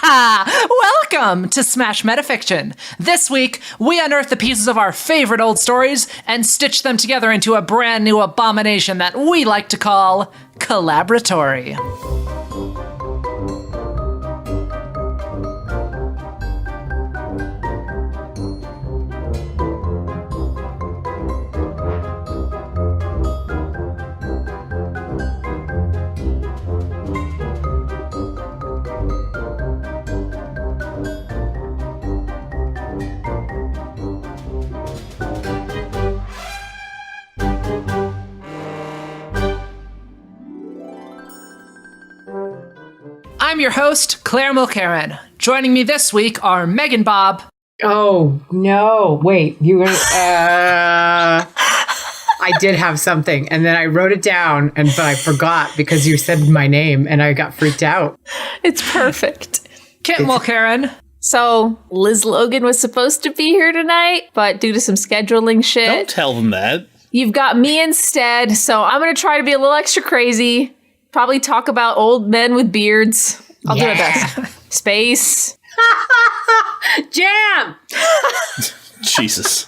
Welcome to Smash Metafiction. This week, we unearth the pieces of our favorite old stories and stitch them together into a brand new abomination that we like to call Collaboratory. I'm your host, Claire Mulcairn. Joining me this week are MeganBob. Oh, no. Wait, you were... I did have something, and then I wrote it down, but I forgot because you said my name, and I got freaked out. It's perfect. Kit Mulcairn. So, Liz Logan was supposed to be here tonight, but due to some scheduling shit... Don't tell them that. You've got me instead, so I'm going to try to be a little extra crazy. Probably talk about old men with beards. I'll do my best. Space. Jam! Jesus.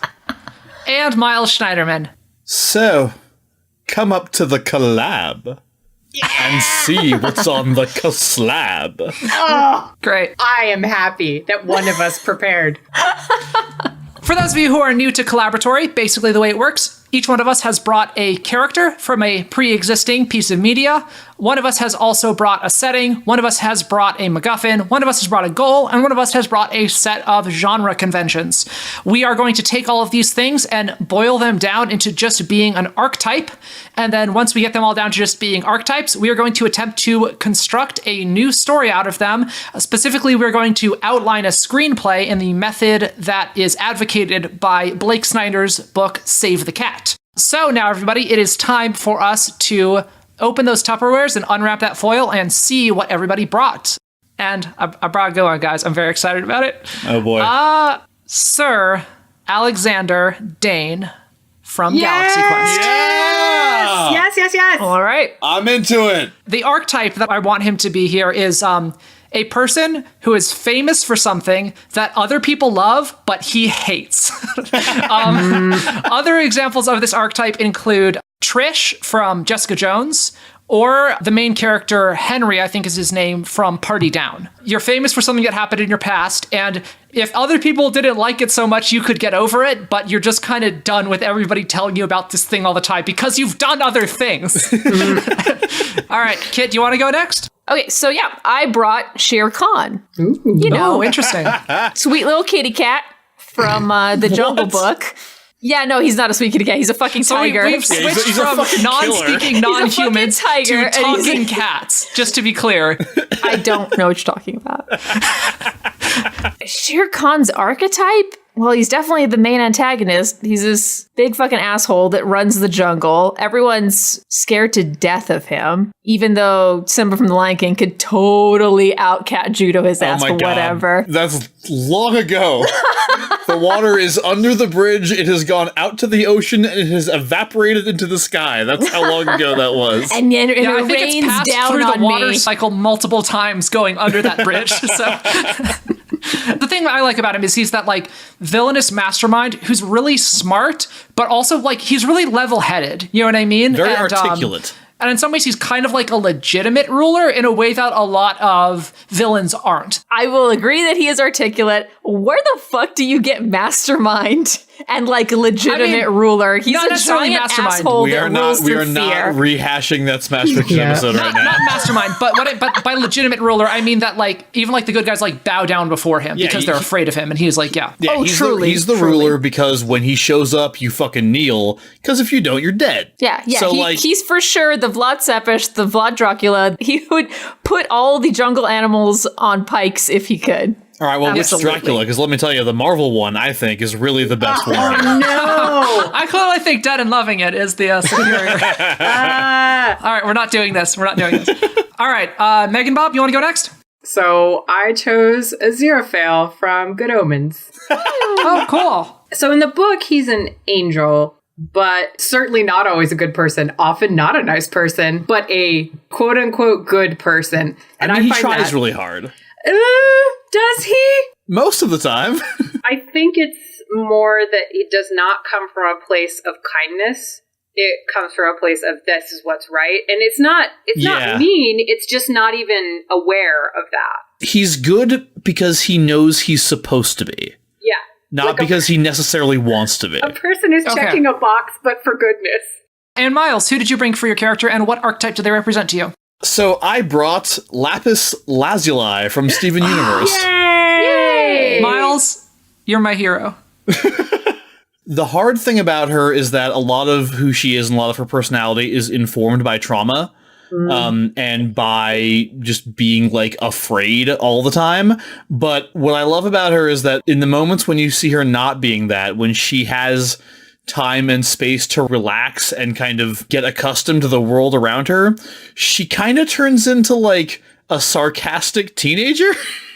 And Miles Schneiderman. So, come up to the collab and see what's on the slab. Oh, great. I am happy that one of us prepared. For those of you who are new to Collaboratory, basically the way it works, each one of us has brought a character from a pre-existing piece of media. One of us has also brought a setting. One of us has brought a MacGuffin. One of us has brought a goal. And one of us has brought a set of genre conventions. We are going to take all of these things and boil them down into just being an archetype. And then once we get them all down to just being archetypes, we are going to attempt to construct a new story out of them. Specifically, we're going to outline a screenplay in the method that is advocated by Blake Snyder's book, Save the Cat. So now, everybody, it is time for us to open those Tupperwares and unwrap that foil and see what everybody brought. And I brought a good one, guys. I'm very excited about it. Oh, boy. Sir Alexander Dane from Galaxy Quest. Yeah! Yes. All right. I'm into it. The archetype that I want him to be here is a person who is famous for something that other people love, but he hates. Other examples of this archetype include Trish from Jessica Jones, or the main character, Henry, I think is his name, from Party Down. You're famous for something that happened in your past, and if other people didn't like it so much, you could get over it, but you're just kind of done with everybody telling you about this thing all the time because you've done other things. All right, Kit, do you want to go next? Okay, so yeah, I brought Shere Khan. Ooh. You know, Oh, interesting. sweet little kitty cat from the Jungle Book. Yeah, no, he's not a sweet kitty cat. He's a fucking tiger. We've switched he's a from fucking non-speaking non-humans tiger, to and talking cats, just to be clear. I don't know what you're talking about. Shere Khan's archetype? Well, he's definitely the main antagonist. He's this big fucking asshole that runs the jungle. Everyone's scared to death of him, even though Simba from The Lion King could totally out-cat judo his ass for whatever. That's long ago. The water is under the bridge. It has gone out to the ocean and it has evaporated into the sky. That's how long ago that was. And then I it think it's rains passed down through on the water me. cycle multiple times going under that bridge. So the thing I like about him is he's that like villainous mastermind who's really smart, but also like he's really level-headed. You know what I mean? Very articulate. And in some ways, he's kind of like a legitimate ruler in a way that a lot of villains aren't. I will agree that he is articulate. Where the fuck do you get mastermind and like legitimate ruler? He's not a necessarily giant mastermind. asshole We that are not rules through not fear. rehashing that Smash Fiction episode right now. Not mastermind, but but by legitimate ruler, I mean that like even like the good guys like bow down before him because they're afraid of him, and he's like, yeah. Oh, truly, he's the ruler because when he shows up, you fucking kneel. Because if you don't, you're dead. Yeah. So He's for sure the Vlad Tepes, the Vlad Dracula. He would put all the jungle animals on pikes if he could. All right, well, Absolutely. which Dracula? Because let me tell you, the Marvel one, I think, is really the best one. No! I clearly think Dead and Loving It is the superior. All right, we're not doing this. All right, MeganBob, you want to go next? So I chose Aziraphale from Good Omens. Oh, cool. So in the book, he's an angel, but certainly not always a good person, often not a nice person, but a quote-unquote good person. And I mean, he find tries that, really hard. Does he? Most of the time. I think it's more that it does not come from a place of kindness. It comes from a place of this is what's right. And it's not mean. It's just not even aware of that. He's good because he knows he's supposed to be. Yeah. Not like because he necessarily wants to be. A person is checking a box, but for goodness. And Miles, who did you bring for your character, and what archetype do they represent to you? So I brought Lapis Lazuli from Steven Universe. Yay! Miles, you're my hero. The hard thing about her is that a lot of who she is and a lot of her personality is informed by trauma. And by just being like afraid all the time. But what I love about her is that in the moments when you see her not being that, when she has time and space to relax and kind of get accustomed to the world around her, she kind of turns into like a sarcastic teenager.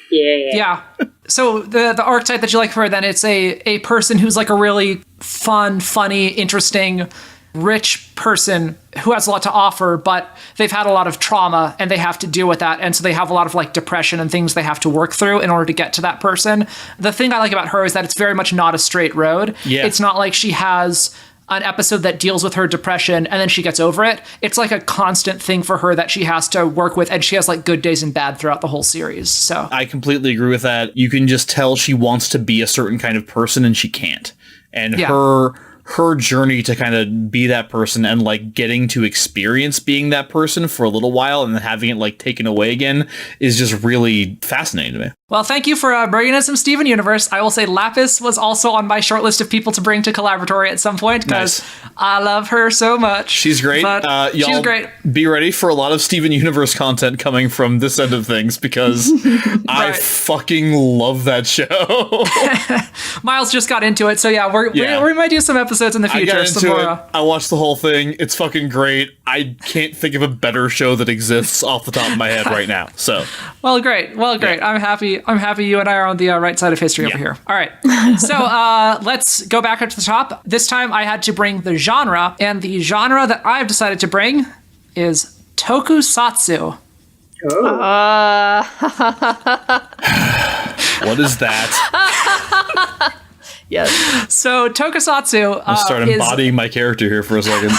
Yeah. So the archetype that you like for her, then, it's a person who's like a really fun, funny, interesting, rich person who has a lot to offer, but they've had a lot of trauma and they have to deal with that. And so they have a lot of like depression and things they have to work through in order to get to that person. The thing I like about her is that it's very much not a straight road. Yeah. It's not like she has an episode that deals with her depression and then she gets over it. It's like a constant thing for her that she has to work with, and she has like good days and bad throughout the whole series. So I completely agree with that. You can just tell she wants to be a certain kind of person and she can't. And her journey to kind of be that person and like getting to experience being that person for a little while and then having it like taken away again is just really fascinating to me. Well, thank you for bringing us some Steven Universe. I will say Lapis was also on my short list of people to bring to Collaboratory at some point because I love her so much. She's great. Y'all she's great. Be ready for a lot of Steven Universe content coming from this end of things because I fucking love that show. Miles just got into it, so we might do some episodes in the future. I got into it. I watched the whole thing. It's fucking great. I can't think of a better show that exists off the top of my head right now. So, well, great. Yeah. I'm happy you and I are on the right side of history over here. All right. So let's go back up to the top. This time I had to bring the genre, and the genre that I've decided to bring is tokusatsu. What is that? Yes. So tokusatsu I'll start embodying my character here for a second.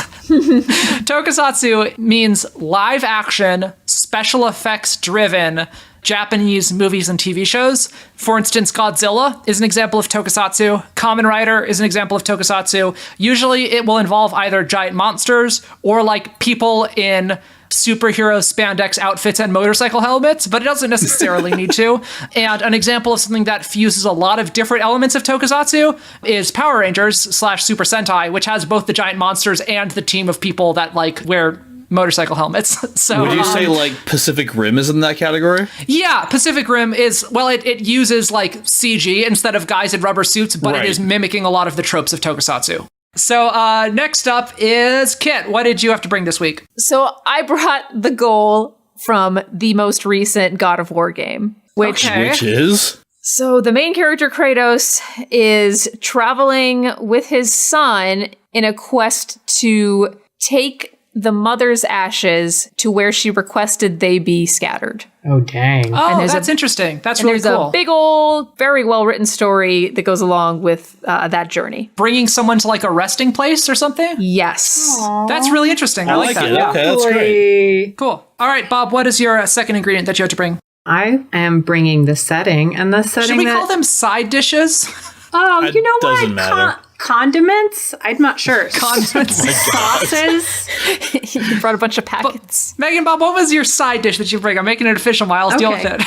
Tokusatsu means live action, special effects driven Japanese movies and TV shows. For instance, Godzilla is an example of tokusatsu. Kamen Rider is an example of tokusatsu. Usually it will involve either giant monsters or like people in superhero spandex outfits and motorcycle helmets, but it doesn't necessarily need to. And an example of something that fuses a lot of different elements of tokusatsu is Power Rangers / Super Sentai, which has both the giant monsters and the team of people that like wear motorcycle helmets. So would you say like Pacific Rim is in that category? Yeah, Pacific Rim is, well, it uses like CG instead of guys in rubber suits, but it is mimicking a lot of the tropes of tokusatsu. So next up is Kit. What did you have to bring this week? So I brought the goal from the most recent God of War game, which is? So the main character, Kratos, is traveling with his son in a quest to take the mother's ashes to where she requested they be scattered. Oh, dang. Oh, that's interesting. That's really cool. There's a big old, very well-written story that goes along with that journey. Bringing someone to like a resting place or something? Yes. Aww. That's really interesting. I like that. Yeah. Okay, that's great. Cool. All right, Bob, what is your second ingredient that you have to bring? I am bringing the setting, and the setting Should we call them side dishes? Oh, you know what? Doesn't matter. Condiments? I'm not sure. Condiments. Sauces? You brought a bunch of packets. MeganBob, what was your side dish that you bring? I'm making it official, Miles. Deal with it.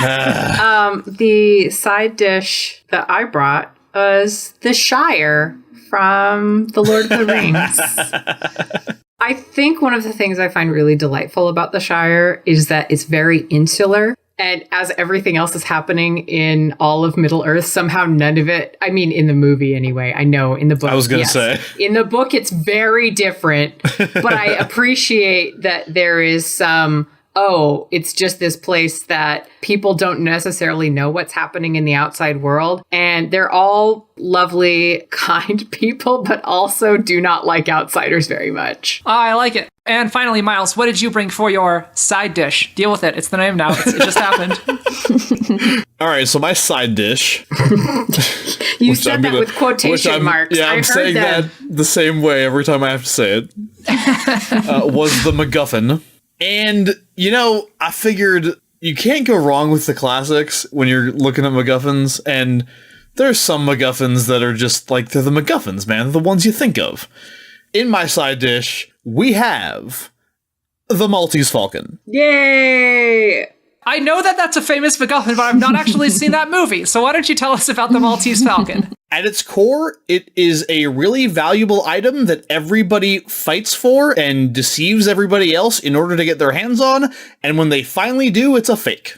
The side dish that I brought was the Shire from The Lord of the Rings. I think one of the things I find really delightful about the Shire is that it's very insular. And as everything else is happening in all of Middle Earth, somehow none of it, I mean, in the movie anyway, I know in the book. I was going to say. In the book, it's very different, but I appreciate that there is some oh, it's just this place that people don't necessarily know what's happening in the outside world. And they're all lovely, kind people, but also do not like outsiders very much. Oh, I like it. And finally, Miles, what did you bring for your side dish? Deal with it. It's the name now. It just happened. All right, so my side dish. You said that with quotation marks. Yeah, I'm saying that the same way every time I have to say it. Was the MacGuffin. And, I figured you can't go wrong with the classics when you're looking at MacGuffins, and there's some MacGuffins that are just like, they're the MacGuffins, man. They're the ones you think of. In my side dish, we have the Maltese Falcon. Yay! I know that that's a famous MacGuffin, but I've not actually seen that movie. So why don't you tell us about the Maltese Falcon? At its core, it is a really valuable item that everybody fights for and deceives everybody else in order to get their hands on. And when they finally do, it's a fake.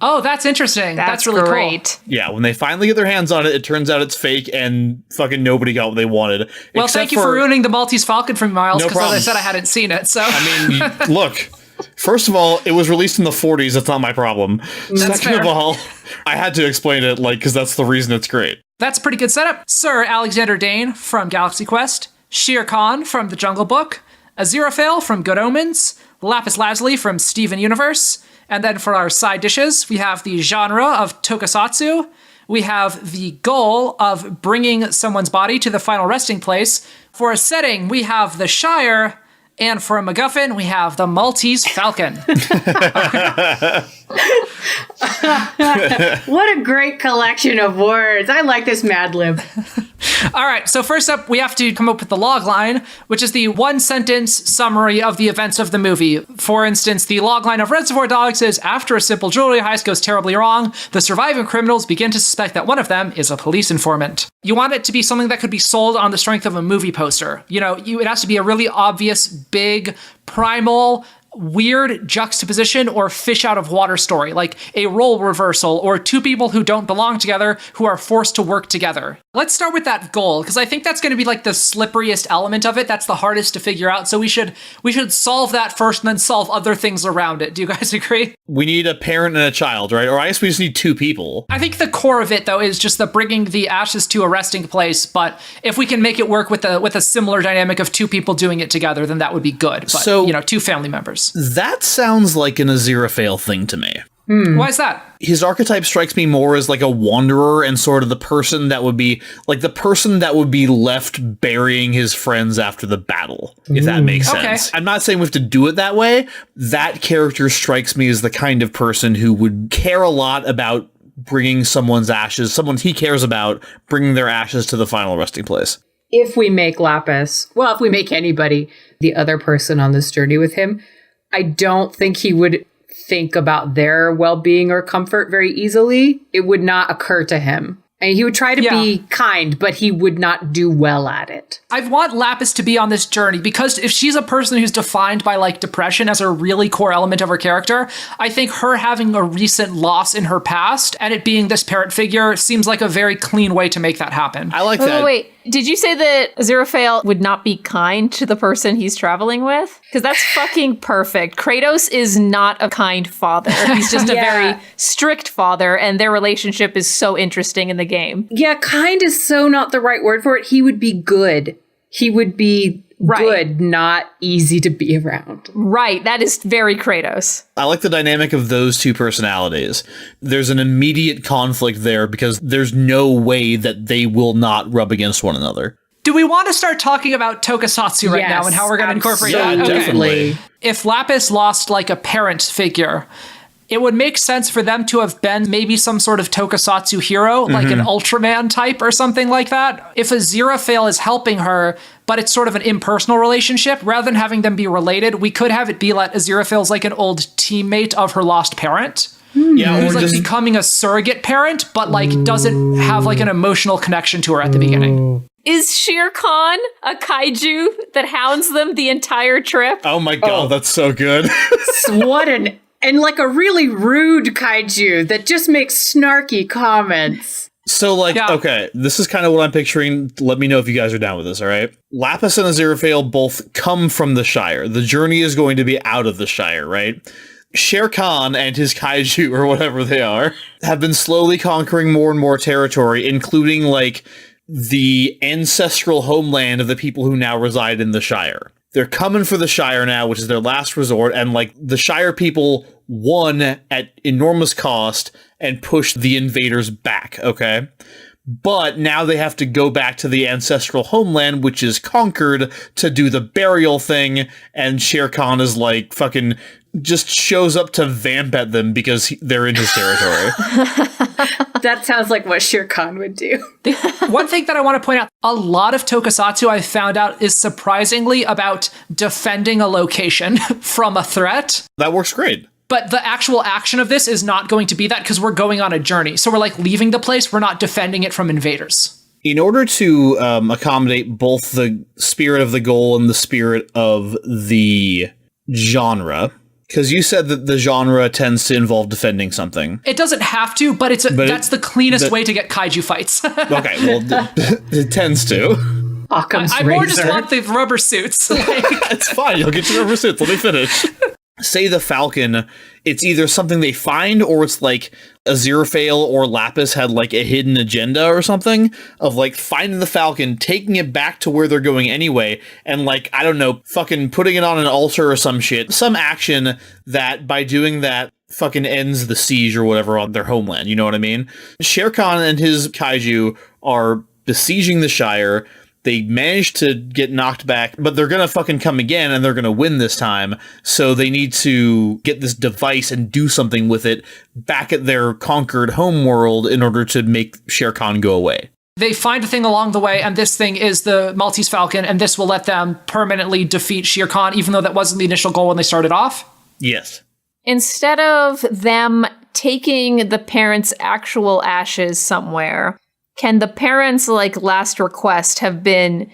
Oh, that's interesting. That's really great. cool. Yeah, when they finally get their hands on it, it turns out it's fake and fucking nobody got what they wanted. Well, thank you for ruining the Maltese Falcon for me, Miles, No because as I problem. said, I hadn't seen it. So I mean, look, first of all, it was released in the 40s. That's not my problem. That's Second fair. of all, I had to explain it, because that's the reason it's great. That's a pretty good setup. Sir Alexander Dane from Galaxy Quest, Shere Khan from The Jungle Book, Aziraphale from Good Omens, Lapis Lazuli from Steven Universe, and then for our side dishes, we have the genre of tokusatsu, we have the goal of bringing someone's body to the final resting place. For a setting, we have the Shire, and for a MacGuffin, we have the Maltese Falcon. What a great collection of words. I like this Mad Lib. All right, so first up, we have to come up with the log line, which is the one-sentence summary of the events of the movie. For instance, the log line of Reservoir Dogs is, after a simple jewelry heist goes terribly wrong, the surviving criminals begin to suspect that one of them is a police informant. You want it to be something that could be sold on the strength of a movie poster. It has to be a really obvious, big, primal, weird juxtaposition or fish out of water story, like a role reversal or two people who don't belong together who are forced to work together. Let's start with that goal, because I think that's going to be like the slipperiest element of it. That's the hardest to figure out. So we should solve that first and then solve other things around it. Do you guys agree? We need a parent and a child, right? Or I guess we just need two people. I think the core of it, though, is just the bringing the ashes to a resting place. But if we can make it work with a similar dynamic of two people doing it together, then that would be good. But, So- two family members. That sounds like an Aziraphale thing to me. Why is that? His archetype strikes me more as like a wanderer and sort of the person that would be left burying his friends after the battle, if that makes sense. Okay. I'm not saying we have to do it that way. That character strikes me as the kind of person who would care a lot about bringing someone's ashes, someone he cares about, bringing their ashes to the final resting place. If we make Lapis, well, if we make anybody the other person on this journey with him, I don't think he would think about their well-being or comfort very easily. It would not occur to him. And he would try to be kind, but he would not do well at it. I want Lapis to be on this journey because if she's a person who's defined by like depression as a really core element of her character, I think her having a recent loss in her past and it being this parent figure seems like a very clean way to make that happen. I like that. Wait. Did you say that Aziraphale would not be kind to the person he's traveling with? Because that's fucking perfect. Kratos is not a kind father. He's just a very strict father, and their relationship is so interesting in the game. Yeah, kind is so not the right word for it. He would be good. He would be good, not easy to be around. Right. That is very Kratos. I like the dynamic of those two personalities. There's an immediate conflict there because there's no way that they will not rub against one another. Do we want to start talking about tokusatsu right now and how we're going to incorporate that? Absolutely. Definitely. If Lapis lost like a parent figure, it would make sense for them to have been maybe some sort of tokusatsu hero, like an Ultraman type or something like that. If Aziraphale is helping her, but it's sort of an impersonal relationship, rather than having them be related, we could have it be like Aziraphale's like an old teammate of her lost parent. Yeah, Who's or like just becoming a surrogate parent, but like doesn't have like an emotional connection to her at the beginning. Is Shere Khan a kaiju that hounds them the entire trip? oh my god, that's so good. And like a really rude kaiju that just makes snarky comments. So, like, Yeah. okay, this is kind of what I'm picturing. Let me know if you guys are down with this, all right? Lapis and Aziraphale both come from the Shire. The journey is going to be out of the Shire, right? Shere Khan and his kaiju, or whatever they are, have been slowly conquering more and more territory, including, like, the ancestral homeland of the people who now reside in the Shire. They're coming for the Shire now, which is their last resort, and, like, the Shire people won at enormous cost and pushed the invaders back, okay? But now they have to go back to the ancestral homeland, which is conquered, to do the burial thing, and Shere Khan is, like, fucking just shows up to vamp at them because they're in his territory. That sounds like what Shere Khan would do. One thing that I want to point out, a lot of tokusatsu I found out is surprisingly about defending a location from a threat. That works great. But the actual action of this is not going to be that because we're going on a journey. So we're like leaving the place. We're not defending it from invaders. In order to accommodate both the spirit of the goal and the spirit of the genre, because you said that the genre tends to involve defending something. It doesn't have to, but that's the cleanest way to get kaiju fights. Okay, well, it tends to. Occam's I more just want the rubber suits. It's fine. You'll get your rubber suits. Let me finish. Say the Falcon, it's either something they find or it's like Aziraphale or Lapis had like a hidden agenda or something of like finding the Falcon, taking it back to where they're going anyway, and like, I don't know, fucking putting it on an altar or some shit. Some action that by doing that fucking ends the siege or whatever on their homeland. You know what I mean? Shere Khan and his kaiju are besieging the Shire. They managed to get knocked back, but they're going to fucking come again and they're going to win this time. So they need to get this device and do something with it back at their conquered homeworld in order to make Shere Khan go away. They find a thing along the way, and this thing is the Maltese Falcon, and this will let them permanently defeat Shere Khan, even though that wasn't the initial goal when they started off. Yes. Instead of them taking the parents' actual ashes somewhere, can the parents' like last request have been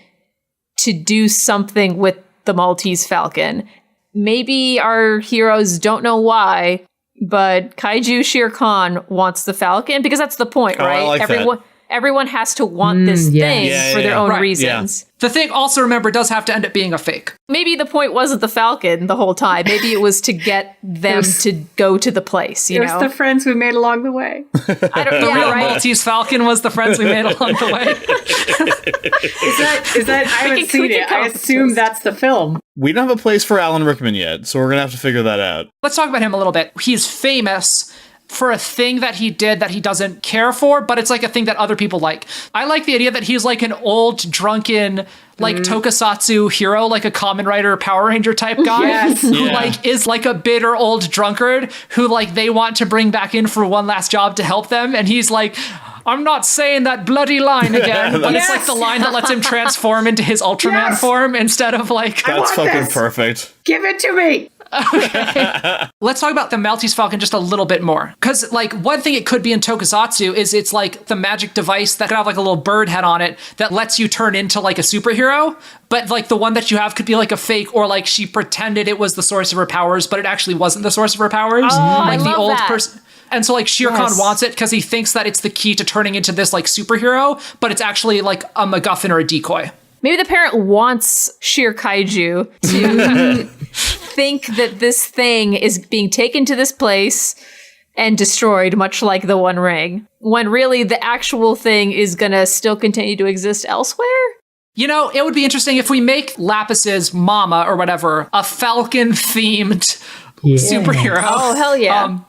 to do something with the Maltese Falcon? Maybe our heroes don't know why, but Kaiju Shere Khan wants the Falcon because that's the point, right? I like Everyone has to want this thing for their own Right. reasons. The thing also, remember, does have to end up being a fake. Maybe the point wasn't the Falcon the whole time. Maybe it was to get them to go to the place, you It was know? the friends we made along the way. I don't The know, real right? Maltese Falcon was the friends we made along the way. Is that I haven't seen it. I assume that's the film. We don't have a place for Alan Rickman yet, so we're going to have to figure that out. Let's talk about him a little bit. He's famous for a thing that he did that he doesn't care for, but it's like a thing that other people like. I like the idea that he's like an old, drunken, like tokusatsu hero, like a Kamen Rider Power Ranger type guy Yes. who like is like a bitter old drunkard who like they want to bring back in for one last job to help them. And he's like, I'm not saying that bloody line again, but it's like the line that lets him transform into his Ultraman form instead of like... That's want fucking this. perfect. Give it to me. Let's talk about the Maltese Falcon just a little bit more. Because, like, one thing it could be in tokusatsu is it's, like, the magic device that could have, like, a little bird head on it that lets you turn into, like, a superhero. But, like, the one that you have could be, like, a fake, or, like, she pretended it was the source of her powers, but it actually wasn't the source of her powers. I Like, the love old that. person... And so, like, Shere Khan wants it because he thinks that it's the key to turning into this, like, superhero, but it's actually, like, a MacGuffin or a decoy. Maybe the parent wants Sheer Kaiju to think that this thing is being taken to this place and destroyed, much like the One Ring, when really the actual thing is gonna still continue to exist elsewhere? You know, it would be interesting if we make Lapis's mama or whatever a Falcon-themed superhero. Oh, hell yeah.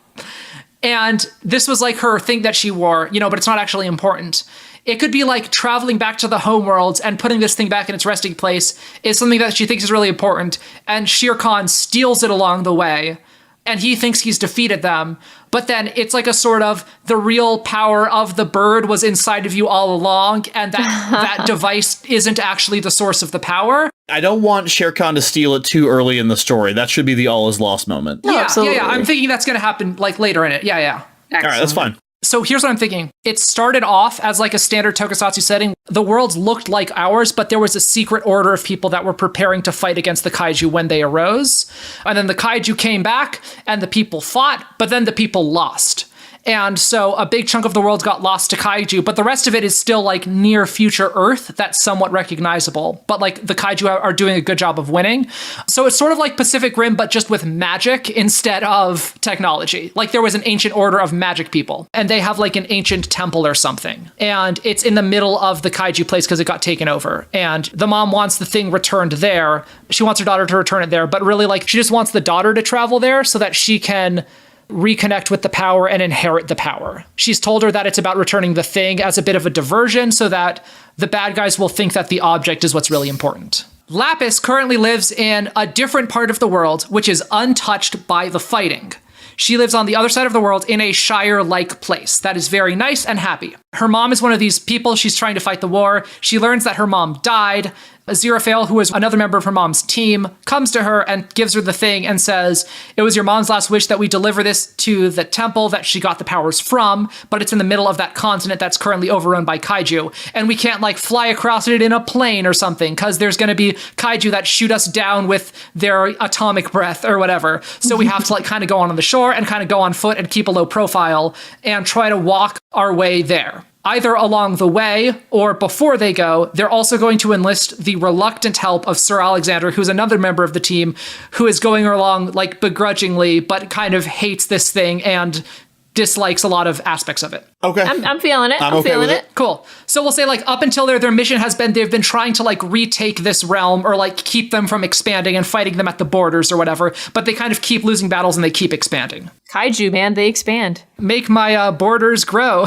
And this was like her thing that she wore, you know, but it's not actually important. It could be like traveling back to the homeworlds and putting this thing back in its resting place is something that she thinks is really important. And Shere Khan steals it along the way. And he thinks he's defeated them. But then it's like a sort of the real power of the bird was inside of you all along. And that device isn't actually the source of the power. I don't want Shere Khan to steal it too early in the story. That should be the all is lost moment. Absolutely. Yeah. I'm thinking that's going to happen like later in it. Yeah. All right, that's fine. So here's what I'm thinking. It started off as like a standard tokusatsu setting. The worlds looked like ours, but there was a secret order of people that were preparing to fight against the kaiju when they arose. And then the kaiju came back and the people fought, but then the people lost. And so a big chunk of the world got lost to kaiju, but the rest of it is still like near future Earth that's somewhat recognizable. But like the kaiju are doing a good job of winning. So it's sort of like Pacific Rim, but just with magic instead of technology. Like there was an ancient order of magic people, and they have like an ancient temple or something. And it's in the middle of the kaiju place because it got taken over. And the mom wants the thing returned there. She wants her daughter to return it there, but really like she just wants the daughter to travel there so that she can reconnect with the power and inherit the power. She's told her that it's about returning the thing as a bit of a diversion so that the bad guys will think that the object is what's really important. Lapis currently lives in a different part of the world, which is untouched by the fighting. She lives on the other side of the world in a Shire-like place that is very nice and happy. Her mom is one of these people. She's trying to fight the war. She learns that her mom died. Aziraphale, who is another member of her mom's team, comes to her and gives her the thing and says, it was your mom's last wish that we deliver this to the temple that she got the powers from, but it's in the middle of that continent that's currently overrun by kaiju. And we can't like fly across it in a plane or something because there's going to be kaiju that shoot us down with their atomic breath or whatever. So we have to like kind of go on the shore and kind of go on foot and keep a low profile and try to walk our way there. Either along the way or before they go, they're also going to enlist the reluctant help of Sir Alexander, who's another member of the team, who is going along like begrudgingly, but kind of hates this thing and dislikes a lot of aspects of it. Okay. I'm feeling it. I'm okay feeling with it. Cool. So we'll say like up until their mission has been, they've been trying to like retake this realm or like keep them from expanding and fighting them at the borders or whatever, but they kind of keep losing battles and they keep expanding. Kaiju, man, they expand. Make my borders grow.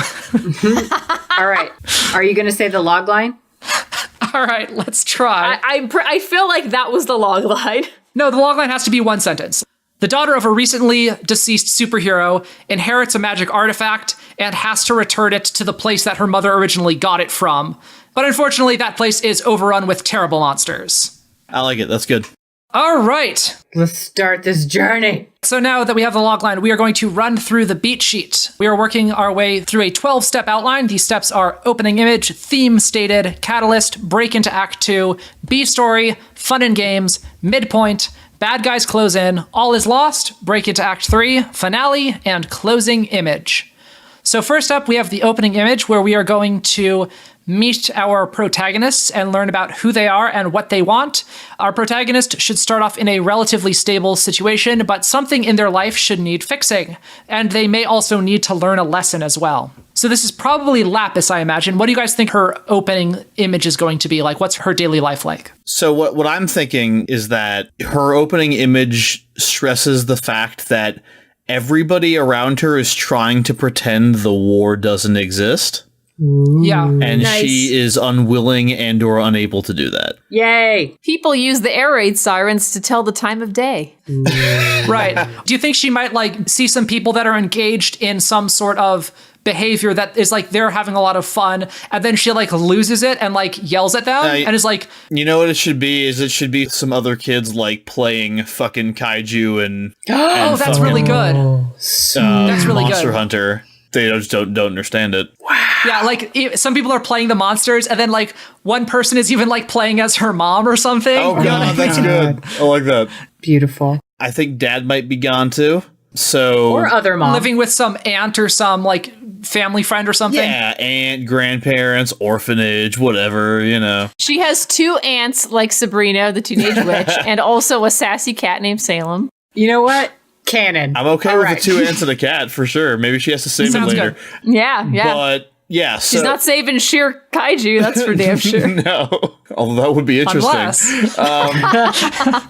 All right. Are you going to say the log line? All right, let's try. I feel like that was the log line. No, the logline has to be one sentence. The daughter of a recently deceased superhero inherits a magic artifact and has to return it to the place that her mother originally got it from. But unfortunately, that place is overrun with terrible monsters. I like it. That's good. All right. Let's start this journey. So now that we have the logline, we are going to run through the beat sheet. We are working our way through a 12-step outline. These steps are opening image, theme stated, catalyst, break into act 2, B-story, fun and games, midpoint, bad guys close in, all is lost, break into act 3, finale, and closing image. So first up, we have the opening image where we are going to meet our protagonists and learn about who they are and what they want. Our protagonist should start off in a relatively stable situation, but something in their life should need fixing, and they may also need to learn a lesson as well. So this is probably Lapis, I imagine. What do you guys think her opening image is going to be like? What's her daily life like? So what I'm thinking is that her opening image stresses the fact that everybody around her is trying to pretend the war doesn't exist. Yeah. And Nice. she is unwilling and or unable to do that. Yay. People use the air raid sirens to tell the time of day. Right. Do you think she might like see some people that are engaged in some sort of behavior that is like they're having a lot of fun, and then she like loses it and like yells at them and is like, you know what it should be? Is it should be some other kids like playing fucking kaiju and oh, that's really good. That's really Monster good. Hunter. They just don't understand it. Yeah, like some people are playing the monsters, and then like one person is even like playing as her mom or something. Oh You know what I god, that's good. I like that. Beautiful. I think Dad might be gone too. So Or other mom. Living with some aunt or some like family friend or something. yeah, aunt, grandparents, orphanage, whatever, you know. She has 2 aunts like Sabrina, the teenage witch, and also a sassy cat named Salem. You know what? Canon. I'm okay All with right. the 2 ants and a cat for sure. Maybe she has to save it Sounds later. good. Yeah, yeah. But yeah, so She's not saving sheer kaiju, that's for damn sure. no, although that would be interesting. Unless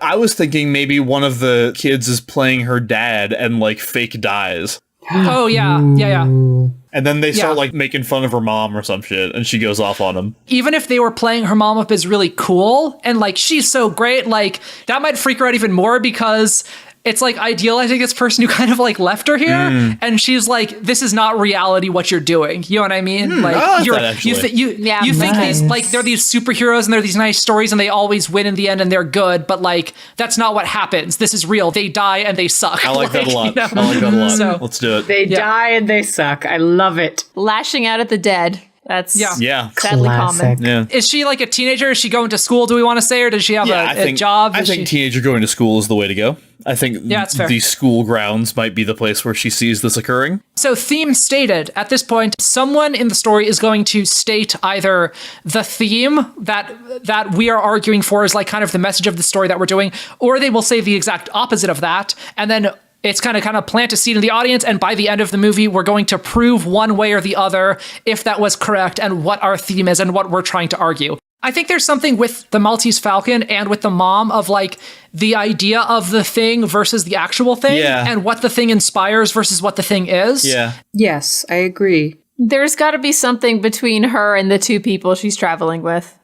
I was thinking maybe one of the kids is playing her dad and like fake dies. oh yeah. And then they start Yeah. like making fun of her mom or some shit and she goes off on him. Even if they were playing her mom up as really cool and like she's so great, like that might freak her out even more because it's like idealizing this person who kind of like left her here, and she's like, "This is not reality. What you're doing." You know what I mean? Like I like you're, that, actually. you think these like they're these superheroes and they're these nice stories and they always win in the end and they're good, but like that's not what happens. This is real. They die and they suck. I like that a lot. you know? I like that a lot. So- Let's do it. They die and they suck. I love it. Lashing out at the dead. That's Yeah. sadly Classic. common. Yeah. Is she like a teenager? Is she going to school? Do we want to say, or does she have a job? I Is think she- teenager going to school is the way to go. I think it's fair. the school grounds might be the place where she sees this occurring. So theme stated. At this point, someone in the story is going to state either the theme that we are arguing for is like kind of the message of the story that we're doing, or they will say the exact opposite of that. And then it's kind of plant a seed in the audience. And by the end of the movie, we're going to prove one way or the other if that was correct and what our theme is and what we're trying to argue. I think there's something with the Maltese Falcon and with the mom of like the idea of the thing versus the actual thing and what the thing inspires versus what the thing is. Yeah. Yes, I agree. There's got to be something between her and the two people she's traveling with.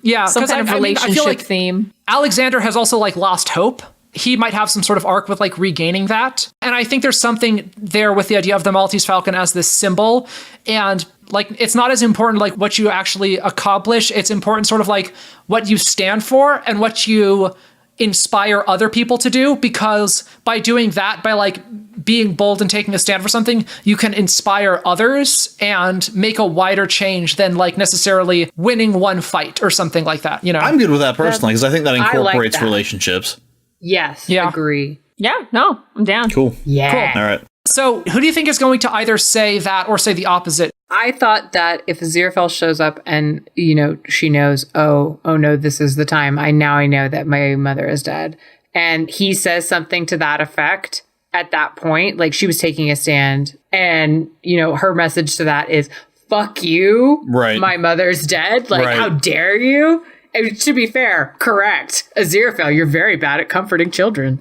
Yeah. Some kind of relationship I feel like theme. Alexander has also like lost hope. He might have some sort of arc with like regaining that. And I think there's something there with the idea of the Maltese Falcon as this symbol. And like, it's not as important like what you actually accomplish. It's important sort of like what you stand for and what you inspire other people to do, because by doing that, by like being bold and taking a stand for something, you can inspire others and make a wider change than like necessarily winning one fight or something like that. You know, I'm good with that personally because I think that incorporates that. relationships. Yes, Yeah. agree. Yeah, no, I'm down. Cool. Yeah. All right. So who do you think is going to either say that or say the opposite? I thought that if Aziraphale shows up and, you know, she knows, oh no, this is the time. I know that my mother is dead. And he says something to that effect at that point, like she was taking a stand. And, you know, her message to that is, fuck you. Right. My mother's dead. Like, Right. how dare you? And to be fair, correct. Aziraphale, you're very bad at comforting children.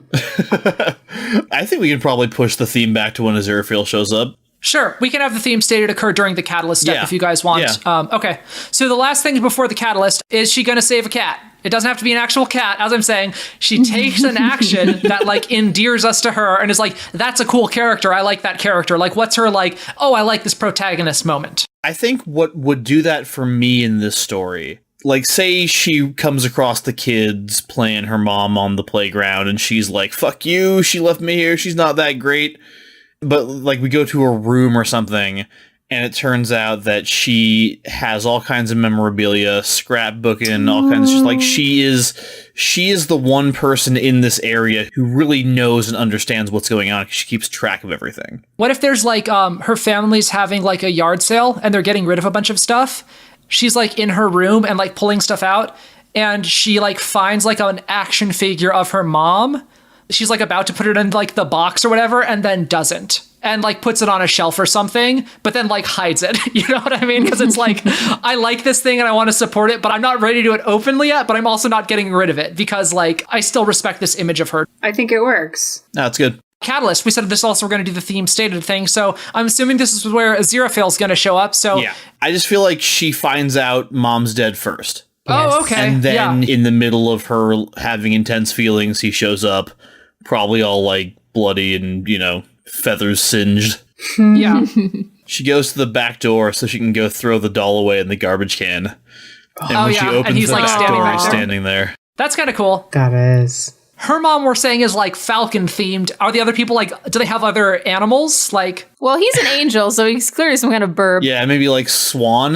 I think we can probably push the theme back to when Aziraphale shows up. Sure, we can have the theme stated occur during the catalyst step if you guys want. Yeah. Okay, so the last thing before the catalyst, is she going to save a cat? It doesn't have to be an actual cat. As I'm saying, she takes an action that like endears us to her and is like, that's a cool character. I like that character. Like, what's her like, oh, I like this protagonist moment. I think what would do that for me in this story, like say she comes across the kids playing her mom on the playground and she's like, fuck you, she left me here, she's not that great. But like we go to her room or something and it turns out that she has all kinds of memorabilia, scrapbooking, all kinds of just like she is the one person in this area who really knows and understands what's going on because she keeps track of everything. What if there's like her family's having like a yard sale and they're getting rid of a bunch of stuff? She's like in her room and like pulling stuff out and she like finds like an action figure of her mom. She's like about to put it in like the box or whatever and then doesn't, and like puts it on a shelf or something, but then like hides it. You know what I mean? Because it's like, I like this thing and I want to support it, but I'm not ready to do it openly yet, but I'm also not getting rid of it because like I still respect this image of her. I think it works. That's good. Catalyst, we said this also we're going to do the theme stated thing, so I'm assuming this is where Aziraphale's going to show up. So Yeah. I just feel like she finds out mom's dead first. Oh, okay. And then yeah. in the middle of her having intense feelings, he shows up, probably all like bloody and, you know, feathers singed. Yeah. She goes to the back door so she can go throw the doll away in the garbage can. And when she opens and he's the like back standing door, right he's there. standing there. That's kind of cool. That is. Her mom, we're saying, is like Falcon themed. Are the other people like, do they have other animals? Like, Well, he's an angel, so he's clearly some kind of burb. Yeah, maybe like swan.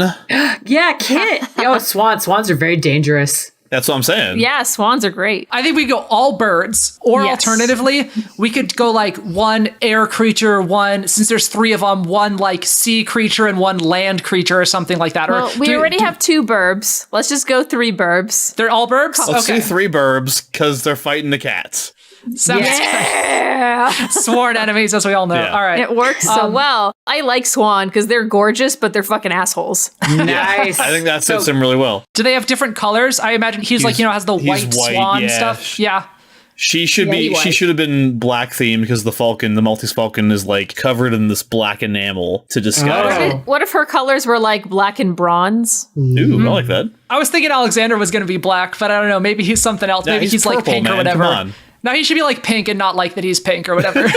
Yeah, Kit. Yo, swans are very dangerous. That's what I'm saying. Yeah, swans are great. I think we go all birds, or Yes. alternatively, we could go like one air creature, one, since there's three of them, one like sea creature and one land creature or something like that. Well, or we already have two burbs. Let's just go three burbs. They're all burbs? Let's okay. do three burbs because they're fighting the cats. Sounds Yeah, sworn enemies, as we all know. Yeah. All right. it works so well. I like swan because they're gorgeous, but they're fucking assholes. Nice. I think that fits him really well. Do they have different colors? I imagine he's like, you know, has the he's white white, swan yeah. stuff. Yeah. She should Yeah, be. he She was. should have been black themed because the Falcon, the Maltese Falcon, is like covered in this black enamel to disguise. Oh. it. What if her colors were like black and bronze? Ooh, I like that. I was thinking Alexander was going to be black, but I don't know. Maybe he's something else. Yeah, Maybe he's like purple, pink or man. whatever. Come on. No, he should be like pink and not like that he's pink or whatever.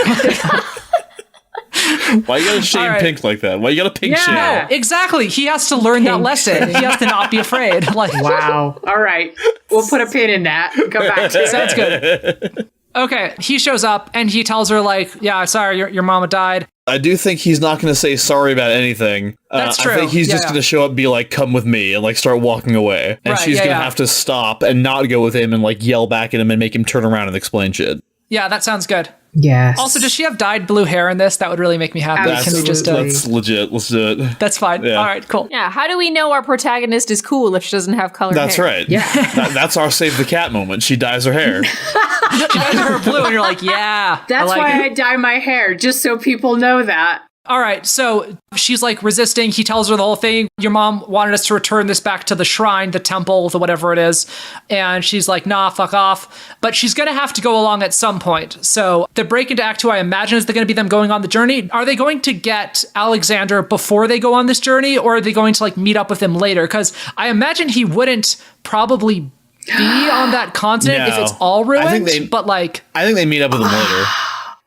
Why you gotta shame All right. pink like that? Why you gotta pink shame? Yeah. Exactly. He has to learn that Pink lesson. He has to not be afraid. Like, Wow. All right. We'll put a pin in that. Come back to it. sounds good. Okay, he shows up and he tells her like, "Yeah, sorry, your mama died." I do think he's not gonna say sorry about anything. That's true. I think he's Yeah, just yeah. gonna show up and be like, "Come with me," and like start walking away. And Right, she's yeah, gonna yeah. have to stop and not go with him and like yell back at him and make him turn around and explain shit. Yeah, that sounds good. Yes. Also, does she have dyed blue hair in this? That would really make me happy. Absolutely. Can we just That's legit. Let's do it. That's fine. Yeah. All right, cool. Yeah, how do we know our protagonist is cool if she doesn't have colored That's hair? right. Yeah. That's our save the cat moment. She dyes her hair. She dyes her blue, and you're like, yeah. That's why I dye my hair, just so people know that. All right, so she's like resisting. He tells her the whole thing. Your mom wanted us to return this back to the shrine, the temple, the whatever it is. And she's like, nah, fuck off. But she's going to have to go along at some point. So the break into Act 2, I imagine, is going to be them going on the journey. Are they going to get Alexander before they go on this journey? Or are they going to like meet up with him later? Because I imagine he wouldn't probably be on that continent if it's all ruined. I think they meet up with him later.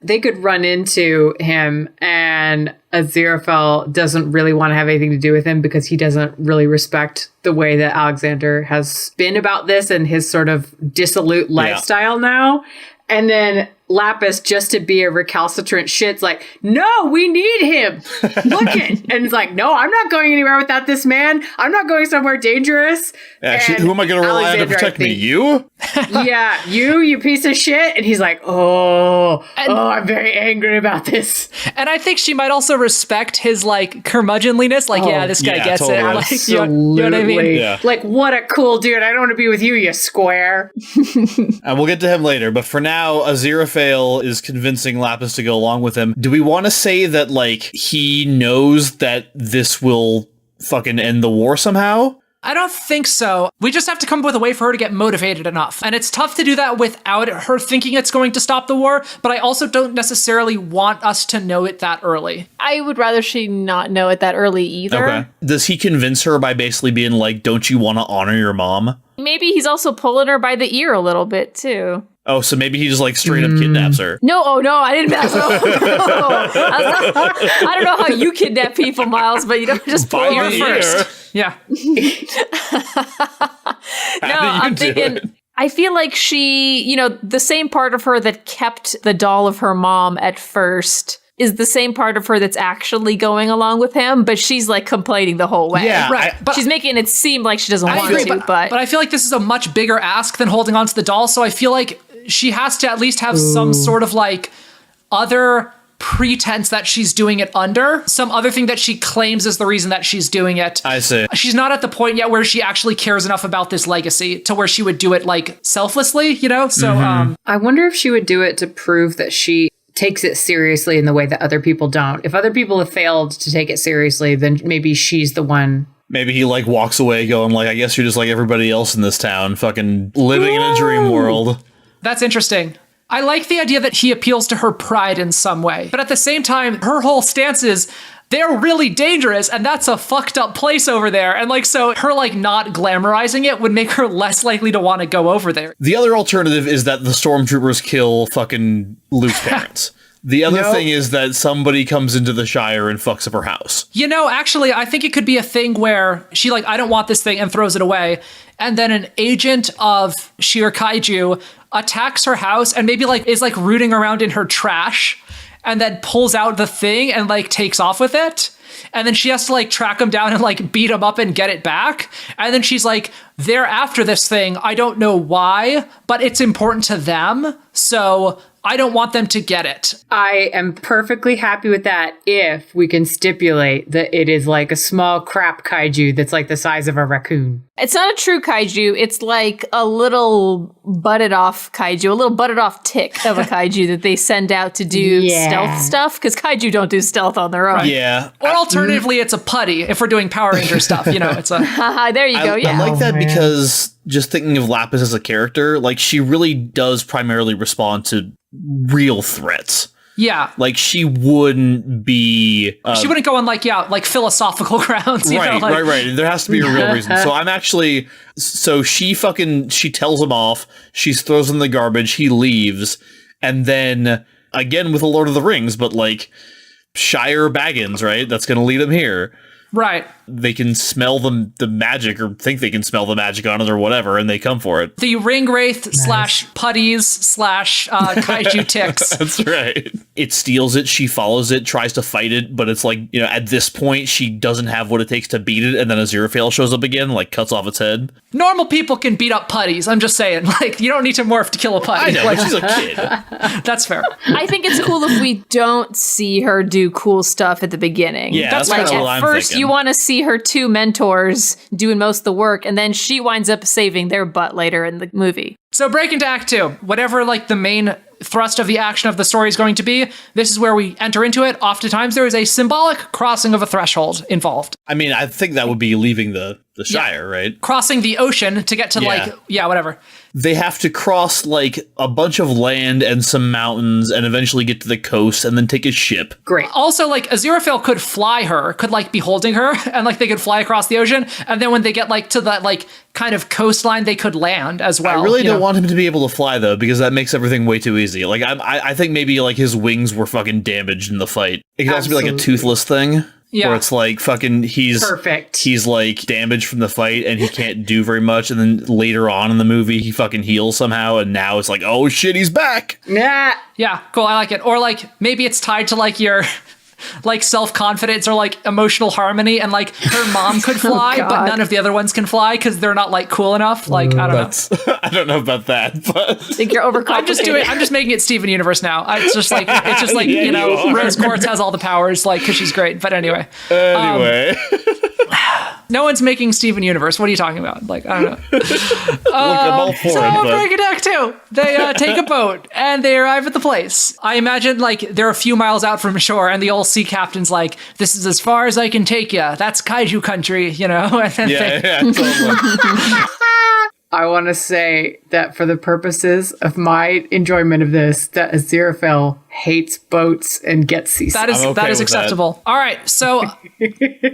They could run into him and Aziraphale doesn't really want to have anything to do with him because he doesn't really respect the way that Alexander has been about this and his sort of dissolute lifestyle now. And then Lapis, just to be a recalcitrant shit's like, no, we need him. Look it. And it's like, no, I'm not going anywhere without this man. I'm not going somewhere dangerous. Actually, And who am I going to rely on to Alexander, protect I me? think- You? Yeah, you piece of shit. And he's like, I'm very angry about this. And I think she might also respect his like curmudgeonliness. Like, yeah, this guy yeah, gets totally. it. Like, you know what I mean? Yeah. Like, what a cool dude. I don't want to be with you, you square. And we'll get to him later. But for now, Aziraphale is convincing Lapis to go along with him. Do we want to say that, like, he knows that this will fucking end the war somehow? I don't think so. We just have to come up with a way for her to get motivated enough. And it's tough to do that without her thinking it's going to stop the war, but I also don't necessarily want us to know it that early. I would rather she not know it that early either. Okay. Does he convince her by basically being like, don't you want to honor your mom? Maybe he's also pulling her by the ear a little bit too. Oh, so maybe he just like straight up kidnaps her. No, I didn't. No. I don't know how you kidnap people, Miles, but you don't just pull By her the first. Yeah. No, I'm thinking. I feel like she, the same part of her that kept the doll of her mom at first is the same part of her that's actually going along with him, but she's like complaining the whole way. Yeah, Right. But she's making it seem like she doesn't I want agree, to, but I feel like this is a much bigger ask than holding on to the doll. So I feel like she has to at least have some sort of like other pretense that she's doing it under, some other thing that she claims is the reason that she's doing it. I see. She's not at the point yet where she actually cares enough about this legacy to where she would do it like selflessly, So, I wonder if she would do it to prove that she takes it seriously in the way that other people don't. If other people have failed to take it seriously, then maybe she's the one. Maybe he like walks away going like, I guess you're just like everybody else in this town, fucking living in a dream world. That's interesting. I like the idea that he appeals to her pride in some way. But at the same time, her whole stance is they're really dangerous and that's a fucked up place over there. And like, so her like not glamorizing it would make her less likely to want to go over there. The other alternative is that the stormtroopers kill fucking Luke's parents. The other thing is that somebody comes into the Shire and fucks up her house. Actually, I think it could be a thing where she like, I don't want this thing and throws it away. And then an agent of sheer kaiju attacks her house and maybe like is like rooting around in her trash and then pulls out the thing and like takes off with it. And then she has to like track him down and like beat him up and get it back. And then she's like, they're after this thing. I don't know why, but it's important to them. So I don't want them to get it. I am perfectly happy with that if we can stipulate that it is like a small crap kaiju that's like the size of a raccoon. It's not a true kaiju. It's like a little butted off kaiju, a little butted off tick of a kaiju that they send out to do stealth stuff because kaiju don't do stealth on their own. Right. Yeah. Or alternatively, it's a putty if we're doing Power Ranger stuff. It's a... There you go. Yeah. I like that because just thinking of Lapis as a character, like she really does primarily respond to real threats. Yeah. Like she wouldn't be she wouldn't go on like philosophical grounds. Right. There has to be a real reason. So I'm actually she tells him off. She throws him in the garbage. He leaves, and then again with the Lord of the Rings, but like Shire Baggins, right? That's going to lead him here. Right. They can smell the magic or think they can smell the magic on it or whatever, and they come for it. The ring wraith slash putties slash kaiju ticks. That's right. It steals it. She follows it, tries to fight it, but it's like, at this point, she doesn't have what it takes to beat it. And then Aziraphale shows up again, like cuts off its head. Normal people can beat up putties. I'm just saying, like, you don't need to morph to kill a putty. I know, like, but she's a kid. That's fair. I think it's cool if we don't see her do cool stuff at the beginning. Yeah, that's like kinda at what I'm first thinking. you want to see her two mentors doing most of the work, and then she winds up saving their butt later in the movie. So break into Act 2. Whatever, like, the main thrust of the action of the story is going to be, this is where we enter into it. Oftentimes there is a symbolic crossing of a threshold involved. I mean, I think that would be leaving the Shire, right? Crossing the ocean to get to, whatever. They have to cross, like, a bunch of land and some mountains and eventually get to the coast and then take a ship. Great. Also, like, Aziraphale could fly her, could, like, be holding her, and, like, they could fly across the ocean, and then when they get, like, to that, like, kind of coastline, they could land as well. I really don't want him to be able to fly, though, because that makes everything way too easy. Like, I think maybe, like, his wings were fucking damaged in the fight. It could also be, like, a toothless thing. Yeah. Where it's like fucking Perfect. He's like damaged from the fight and he can't do very much, and then later on in the movie he fucking heals somehow, and now it's like, oh shit, he's back. Nah. Yeah, cool, I like it. Or, like, maybe it's tied to, like, your like self-confidence or like emotional harmony, and like her mom could fly but none of the other ones can fly because they're not like cool enough. Like, I don't know. I don't know about that, but I think you're overcomplicating. I'm just making it Steven Universe now. It's just like Yeah, you know, you are. Rose Quartz has all the powers, like, because she's great. But anyway, no one's making Steven Universe. What are you talking about? Like, I don't know. Look, I'm all for So it, but Break It Act 2. They take a boat and they arrive at the place. I imagine like they're a few miles out from shore and the old sea captain's like, this is as far as I can take you. That's kaiju country, you know? And then totally. I want to say that for the purposes of my enjoyment of this, that Aziraphale hates boats and gets seasick. that is I'm okay with acceptable. All right, so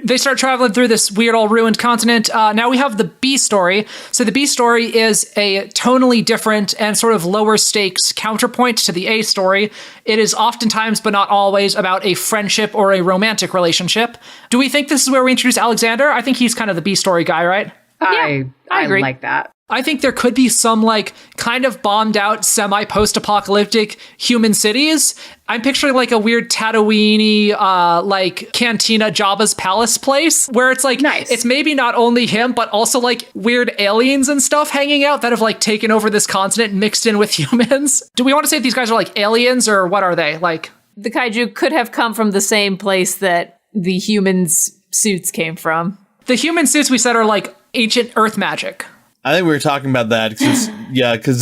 they start traveling through this weird old ruined continent. Now we have the B story. So the B story is a tonally different and sort of lower stakes counterpoint to the A story. It is oftentimes, but not always, about a friendship or a romantic relationship. Do we think this is where we introduce Alexander? I think he's kind of the B story guy, right? I agree. like that. I think there could be some like kind of bombed out semi-post-apocalyptic human cities. I'm picturing like a weird Tatooine like cantina Jabba's palace place where it's like Nice. It's maybe not only him but also like weird aliens and stuff hanging out that have like taken over this continent and mixed in with humans. Do we want to say these guys are like aliens or what are they? Like The kaiju could have come from the same place that the humans' suits came from. the human suits we said are like ancient Earth magic. I think we were talking about that because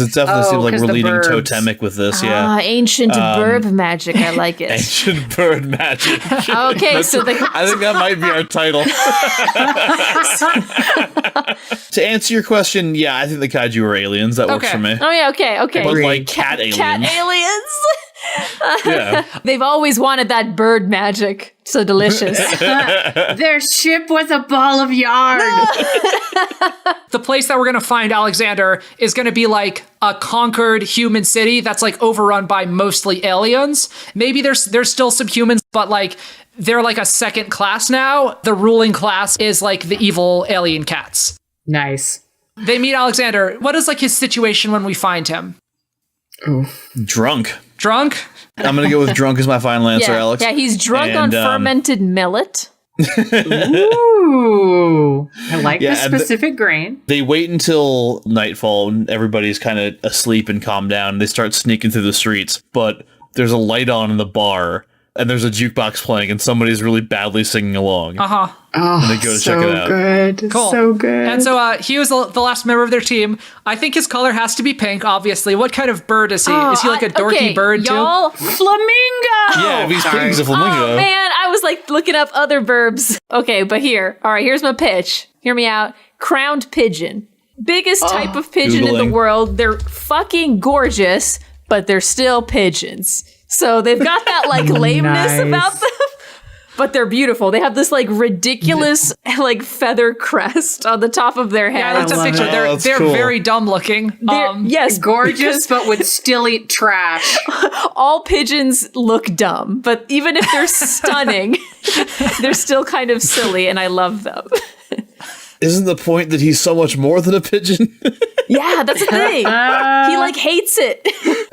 it definitely seems like 'cause we're the leading birds. totemic with this. Yeah, Ancient burb magic. I like it. ancient bird magic. Okay, so I think that might be our title. To answer your question, yeah, I think the kaiju are aliens. That works Okay. for me. Oh yeah, okay. But like cat aliens. Cat aliens. Yeah. They've always wanted that bird magic. So delicious. Their ship was a ball of yarn. The place that we're going to find Alexander is going to be like a conquered human city that's like overrun by mostly aliens. Maybe there's still some humans, but like they're like a second class now. The ruling class is like the evil alien cats. Nice. They meet Alexander. What is like his situation when we find him? Drunk. Drunk? I'm gonna go with drunk as my final answer, yeah, Alex. yeah, he's drunk And, on fermented millet. Ooh. I like Yeah, the and specific grain. They wait until nightfall and everybody's kind of asleep and calmed down. They start sneaking through the streets, but there's a light on in the bar and there's a jukebox playing and somebody's really badly singing along. Uh-huh. Oh, And they go to so check it out. good. Cool. So good. And so he was the last member of their team. I think his color has to be pink, obviously. What kind of bird is he? Is he like a dorky Okay, bird y'all, Flamingo! Yeah, if he's Sorry. pink as a flamingo. Oh man, I was like looking up other verbs. Okay, but all right, here's my pitch. Hear me out. Crowned pigeon. Biggest type of pigeon in the Googling. world. They're fucking gorgeous, but they're still pigeons. So they've got that like lameness Nice. about them. but they're beautiful. They have this like ridiculous like feather crest on the top of their head. Yeah, I looked at a picture. They're cool. very dumb looking. Yes, Gorgeous, but would still eat trash. all pigeons look dumb, but even if they're stunning, they're still kind of silly, and I love them. Isn't the point that he's so much more than a pigeon? Yeah, that's the thing. He like hates it.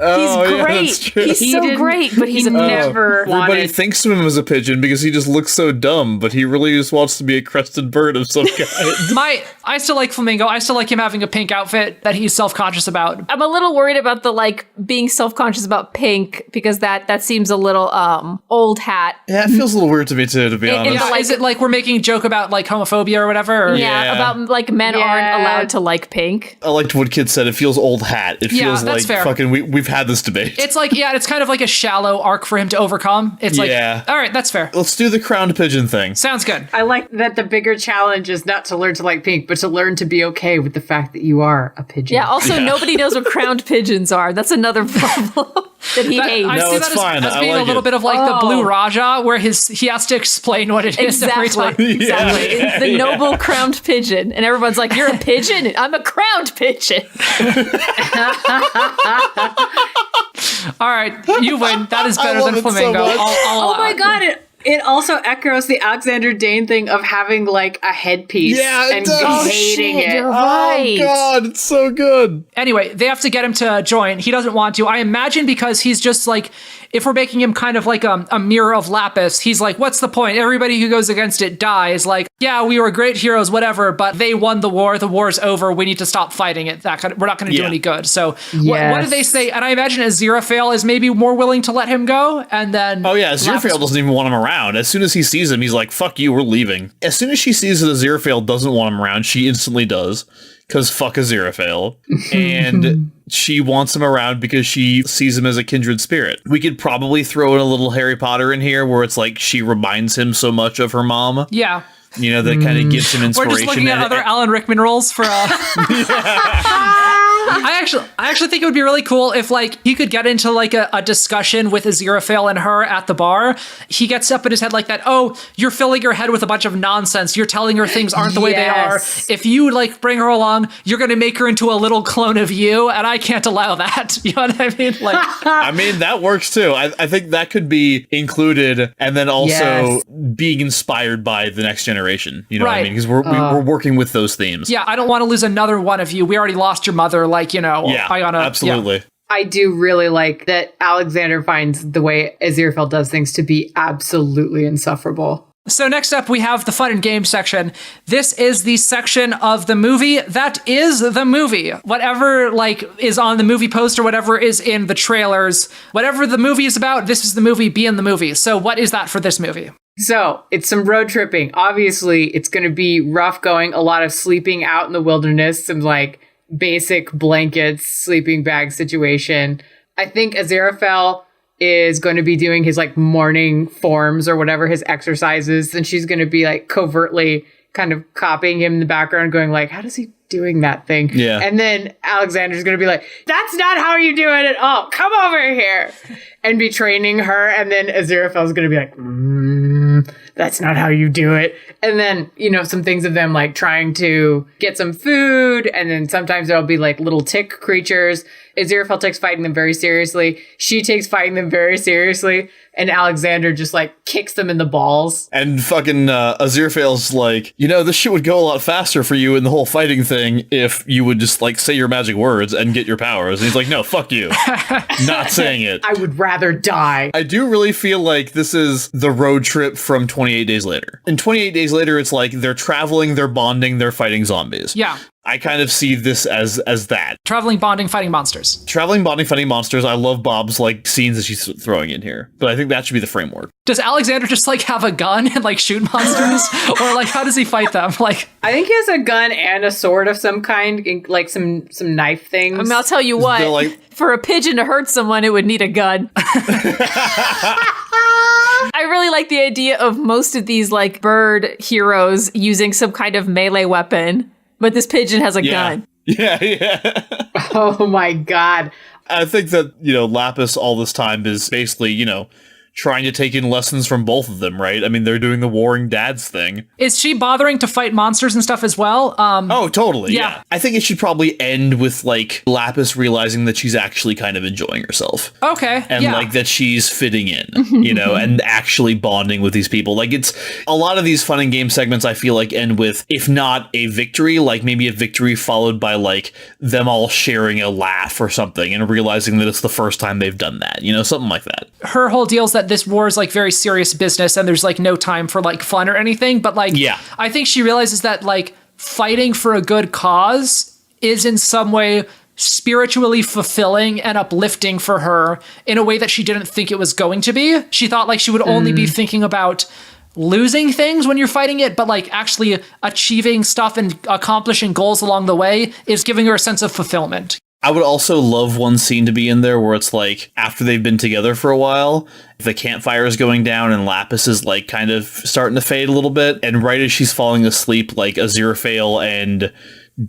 Oh, He's yeah, great. that's true. He's He so didn't- great, but he's a pigeon. never Everybody wanted. thinks of him as a pigeon because he just looks so dumb, but he really just wants to be a crested bird of some kind. I still like Flamingo. I still like him having a pink outfit that he's self-conscious about. I'm a little worried about the like being self-conscious about pink because that seems a little old hat. Yeah, it feels a little weird to me too, to be honest. Yeah, is it like we're making a joke about like homophobia or whatever? Or? Yeah, about like men aren't allowed to like pink. I liked what Kid said. It feels old hat. It Yeah, feels that's like fair. fucking we've had this debate. It's like, yeah, it's kind of like a shallow arc for him to overcome. It's like, Yeah. all right, that's fair. Let's do the crowned pigeon thing. Sounds good. I like that the bigger challenge is not to learn to like pink, but to learn to be okay with the fact that you are a pigeon. Yeah, also nobody knows what crowned pigeons are. That's another problem that he hates. I No, see it's that fine. as I being like a little it. bit of like the Blue Raja, where he has to explain what it is every time. Exactly. Exactly. Yeah. The noble crowned pigeon. And everyone's like, you're a pigeon? I'm a crowned pigeon. All right, you win. That is better love than it so Flamingo. much. I'll Oh my allow. god, it also echoes the Alexander Dane thing of having like a headpiece Yeah, it and does. Oh, hating shit, it. you're right. Oh god, it's so good. Anyway, they have to get him to join. He doesn't want to. I imagine because he's just like, if we're making him kind of like a mirror of Lapis, he's like, what's the point? Everybody who goes against it dies. Like, yeah, we were great heroes, whatever, but they won the war. The war's over. We need to stop fighting it. We're not going to do Yeah. any good. So what did they say? And I imagine Aziraphale is maybe more willing to let him go. And then Oh yeah, Aziraphale doesn't even want him around. As soon as he sees him, he's like, fuck you, we're leaving. As soon as she sees that Aziraphale doesn't want him around, she instantly does. Because fuck Aziraphale. And she wants him around because she sees him as a kindred spirit. We could probably throw in a little Harry Potter in here where it's like she reminds him so much of her mom. yeah. You know, that kind of gives him We're inspiration. just looking at and- other Alan Rickman roles for I actually think it would be really cool if like he could get into like a discussion with Aziraphale and her at the bar. He gets up in his head like that, oh, you're filling her head with a bunch of nonsense. You're telling her things aren't the way they are. Yes. If you like bring her along, you're gonna make her into a little clone of you, and I can't allow that. You know what I mean? Like I mean, that works too. I think that could be included and then also Yes. being inspired by the next generation. You know what I Right. mean? Because we're working with those themes. yeah, I don't want to lose another one of you. We already lost your mother, like, you know, Yeah, I gotta absolutely. yeah. I do really like that Alexander finds the way Aziraphale does things to be absolutely insufferable. So next up, we have the fun and game section. This is the section of the movie that is the movie. Whatever like is on the movie poster, whatever is in the trailers, whatever the movie is about, this is the movie, be in the movie. So what is that for this movie? So it's some road tripping. Obviously, it's going to be rough going, a lot of sleeping out in the wilderness, some like basic blankets, sleeping bag situation. I think Aziraphale is going to be doing his like morning forms or whatever, his exercises. And she's going to be like covertly kind of copying him in the background, going like, how does he doing that thing? Yeah. And then Alexander's going to be like, that's not how you do it at all. Come over here. And be training her. And then Aziraphale's going to be like, that's not how you do it. And then, you know, some things of them like trying to get some food. And then sometimes there'll be like little tick creatures. Aziraphale takes fighting them very seriously. She takes fighting them very seriously. And Alexander just like kicks them in the balls. And fucking Aziraphale's like, you know, this shit would go a lot faster for you in the whole fighting thing if you would just like say your magic words and get your powers. And he's like, no, fuck you. Not saying it. I would rather die. I do really feel like this is the road trip from 28 Days Later. In 28 Days Later, it's like they're traveling, they're bonding, they're fighting zombies. Yeah. I kind of see this as that. Traveling, bonding, fighting monsters. Traveling, bonding, fighting monsters. I love Bob's like scenes that she's throwing in here. But I think that should be the framework. Does Alexander just like have a gun and like shoot monsters? Or like how does he fight them? Like I think he has a gun and a sword of some kind, like some knife things. I mean, I'll tell you what, They're like- for a pigeon to hurt someone, it would need a gun. I really like the idea of most of these like bird heroes using some kind of melee weapon, but this pigeon has a gun. Yeah. Oh my god. I think that, you know, Lapis all this time is basically, you know, trying to take in lessons from both of them, right? I mean, they're doing the warring dads thing. Is she bothering to fight monsters and stuff as well? Oh, totally. yeah. Yeah. I think it should probably end with like Lapis realizing that she's actually kind of enjoying herself. Okay. And yeah. like that she's fitting in, you know, and actually bonding with these people. Like it's a lot of these fun and game segments I feel like end with, if not a victory, like maybe a victory followed by like them all sharing a laugh or something and realizing that it's the first time they've done that, you know, something like that. Her whole deal is that this war is like very serious business and there's like no time for like fun or anything. But like, Yeah. I think she realizes that like fighting for a good cause is in some way spiritually fulfilling and uplifting for her in a way that she didn't think it was going to be. She thought like she would only be thinking about losing things when you're fighting it, but like actually achieving stuff and accomplishing goals along the way is giving her a sense of fulfillment. I would also love one scene to be in there where it's like after they've been together for a while, the campfire is going down and Lapis is like kind of starting to fade a little bit. And right as she's falling asleep, like Aziraphale and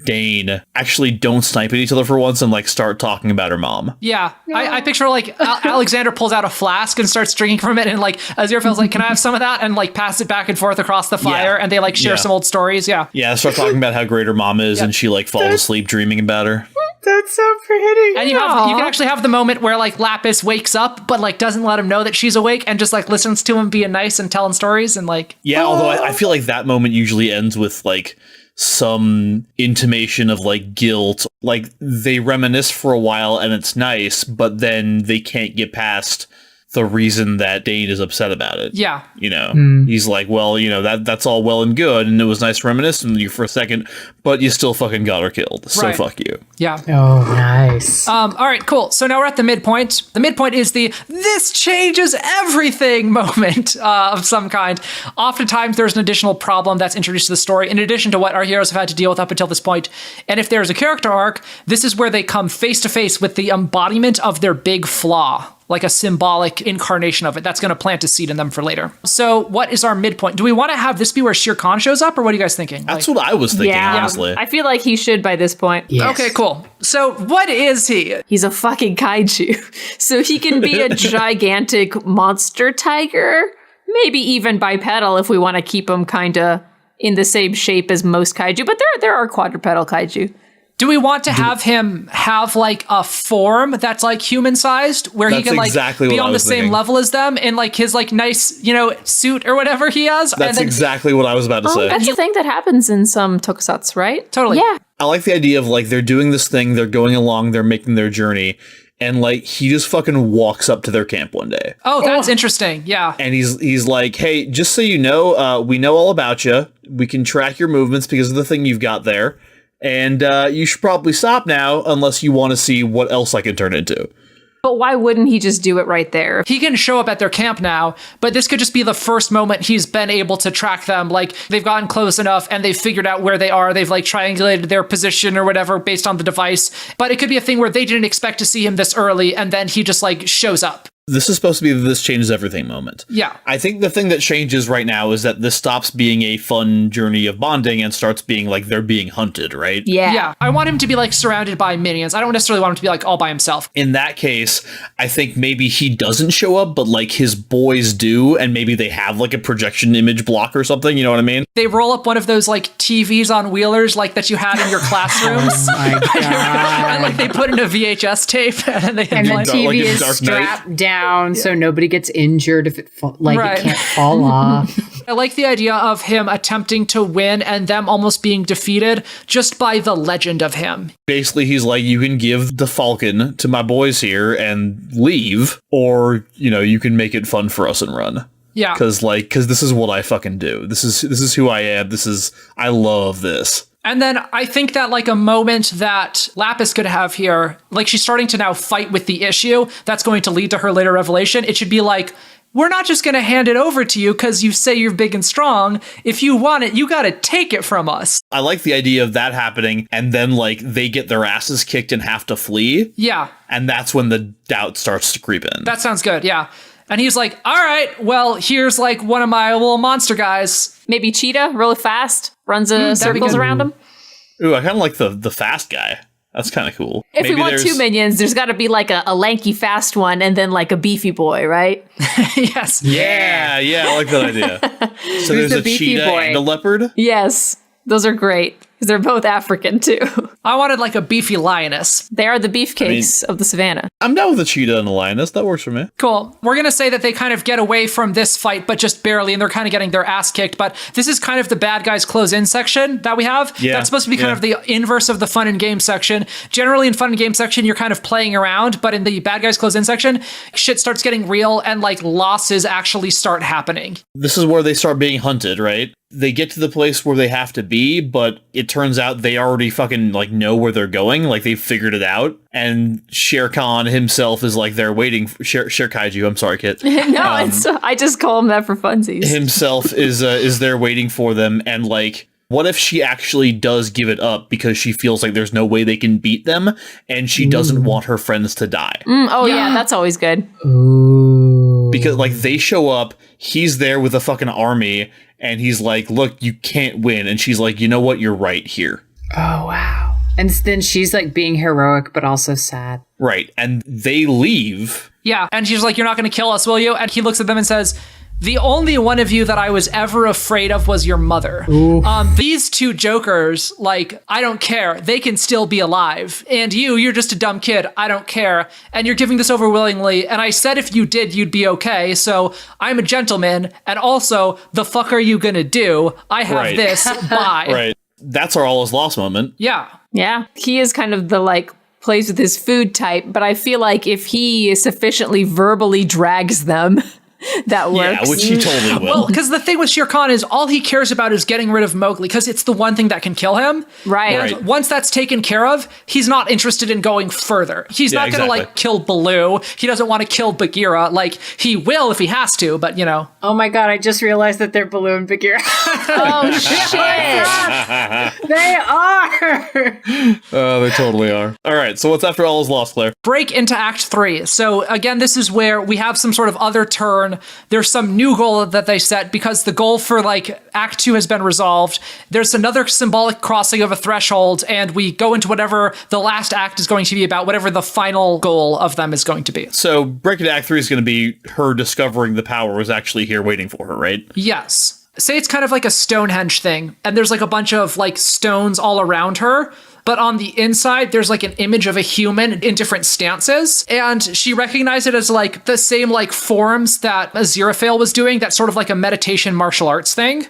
Dane actually don't snipe at each other for once and like start talking about her mom. Yeah. I picture like Alexander pulls out a flask and starts drinking from it. And like Aziraphale's like, can I have some of that? And like pass it back and forth across the fire. Yeah. And they like share some old stories. Yeah. Yeah, start talking about how great her mom is and she like falls asleep dreaming about her. That's so pretty. And you can actually have the moment where like Lapis wakes up, but like doesn't let him know that she's awake and just like listens to him being nice and telling stories and like. Yeah, although I feel like that moment usually ends with like some intimation of like guilt. Like they reminisce for a while and it's nice, but then they can't get past the reason that Dane is upset about it. Yeah. You know, he's like, well, you know, that's all well and good. And it was nice reminiscing with you for a second, but you still fucking got her killed. So Right. fuck you. Yeah. Oh, nice. All right, cool. So now we're at the midpoint. The midpoint is the this changes everything moment of some kind. Oftentimes, there's an additional problem that's introduced to the story in addition to what our heroes have had to deal with up until this point. And if there's a character arc, this is where they come face to face with the embodiment of their big flaw, like a symbolic incarnation of it. That's going to plant a seed in them for later. So what is our midpoint? Do we want to have this be where Shere Khan shows up, or what are you guys thinking? That's what I was thinking, Yeah, honestly. I feel like he should by this point. Yes. Okay, cool. So what is he? He's a fucking kaiju. So he can be a gigantic monster tiger, maybe even bipedal if we want to keep him kind of in the same shape as most kaiju, but there are quadrupedal kaiju. Do we want to have him have like a form that's like human sized where he That's can like exactly be what I on the was same thinking. level as them in like his like nice, you know, suit or whatever he has? That's exactly what I was about to say. That's a thing that happens in some tokusatsu, right? Totally. Yeah. I like the idea of like they're doing this thing, they're going along, they're making their journey, and like he just fucking walks up to their camp one day. Oh, that's interesting. Yeah. And he's like, hey, just so you know, we know all about you. We can track your movements because of the thing you've got there. And you should probably stop now unless you want to see what else I can turn into. But why wouldn't he just do it right there? He can show up at their camp now, but this could just be the first moment he's been able to track them. Like they've gotten close enough and they've figured out where they are. They've like triangulated their position or whatever based on the device. But it could be a thing where they didn't expect to see him this early and then he just like shows up. This is supposed to be the this changes everything moment. Yeah. I think the thing that changes right now is that this stops being a fun journey of bonding and starts being like they're being hunted, right? Yeah. Yeah. I want him to be like surrounded by minions. I don't necessarily want him to be like all by himself. In that case, I think maybe he doesn't show up, but like his boys do, and maybe they have like a projection image block or something, you know what I mean? They roll up one of those like TVs on wheelers like that you had in your classrooms. Oh my God. And like they put in a VHS tape and they And the like, TV like in is Dark Knight. strapped down so nobody gets injured if it Right. it can't fall off. I like the idea of him attempting to win and them almost being defeated just by the legend of him. Basically, he's like, you can give the Falcon to my boys here and leave, or, you know, you can make it fun for us and run. Yeah. Because this is what I fucking do. This is who I am. I love this. And then I think that like a moment that Lapis could have here, like she's starting to now fight with the issue that's going to lead to her later revelation. It should be like, we're not just going to hand it over to you because you say you're big and strong. If you want it, you got to take it from us. I like the idea of that happening, and then like they get their asses kicked and have to flee. Yeah. And that's when the doubt starts to creep in. That sounds good. Yeah. And he's like, all right, well, here's like one of my little monster guys. Maybe Cheetah, really fast, runs that'd be circles good. around him. Ooh, I kind of like the fast guy. That's kind of cool. If we want two minions, there's got to be like a lanky, fast one and then like a beefy boy, right? Yes. Yeah, I like that idea. So there's the a beefy cheetah boy? and a leopard? Yes, those are great because they're both African too. I wanted like a beefy lioness. They are the beefcakes of the savannah. I'm down with a cheetah and a lioness. That works for me. Cool. We're going to say that they kind of get away from this fight, but just barely, and they're kind of getting their ass kicked. But this is kind of the bad guys close in section that we have. Yeah, That's supposed to be kind of the inverse of the fun and game section. Generally in fun and game section, you're kind of playing around, but in the bad guys close in section, shit starts getting real and like losses actually start happening. This is where they start being hunted, right? They get to the place where they have to be, but it turns out they already fucking like know where they're going. Like they've figured it out. And Shere Khan himself is like there waiting for Shere Kaiju. I'm sorry, Kit. No, I just call him that for funsies. Himself is there waiting for them. And like, what if she actually does give it up because she feels like there's no way they can beat them and she doesn't want her friends to die? Yeah, that's always good. Because like they show up, he's there with a fucking army and he's like, look, you can't win. And she's like, you know what? You're right here. Oh, wow. And then she's like being heroic, but also sad. Right. And they leave. Yeah. And she's like, you're not going to kill us, will you? And he looks at them and says, the only one of you that I was ever afraid of was your mother. These two jokers, like, I don't care. They can still be alive. And you're just a dumb kid. I don't care. And you're giving this over willingly. And I said if you did, you'd be okay. So I'm a gentleman. And also, the fuck are you going to do? I have this. Bye. Right. That's our all is lost moment. Yeah. Yeah, he is kind of the like plays with his food type, but I feel like if he sufficiently verbally drags them, that works. Yeah, which he totally will. Well, because the thing with Shere Khan is all he cares about is getting rid of Mowgli because it's the one thing that can kill him. Right. And once that's taken care of, he's not interested in going further. He's not going to like kill Baloo. He doesn't want to kill Bagheera. Like he will if he has to, but you know. Oh my god, I just realized that they're Baloo and Bagheera. Oh shit! They are! Oh, they totally are. All right, so what's after all is lost, Claire? Break into Act 3. So again, this is where we have some sort of other turn. There's some new goal that they set because the goal for like Act 2 has been resolved. There's another symbolic crossing of a threshold, and we go into whatever the last act is going to be about, whatever the final goal of them is going to be. So Break into Act 3 is going to be her discovering the power was actually here waiting for her, right? Yes. Say it's kind of like a Stonehenge thing, and there's like a bunch of like stones all around her. But on the inside, there's like an image of a human in different stances. And she recognized it as like the same like forms that Aziraphale was doing, that sort of like a meditation martial arts thing.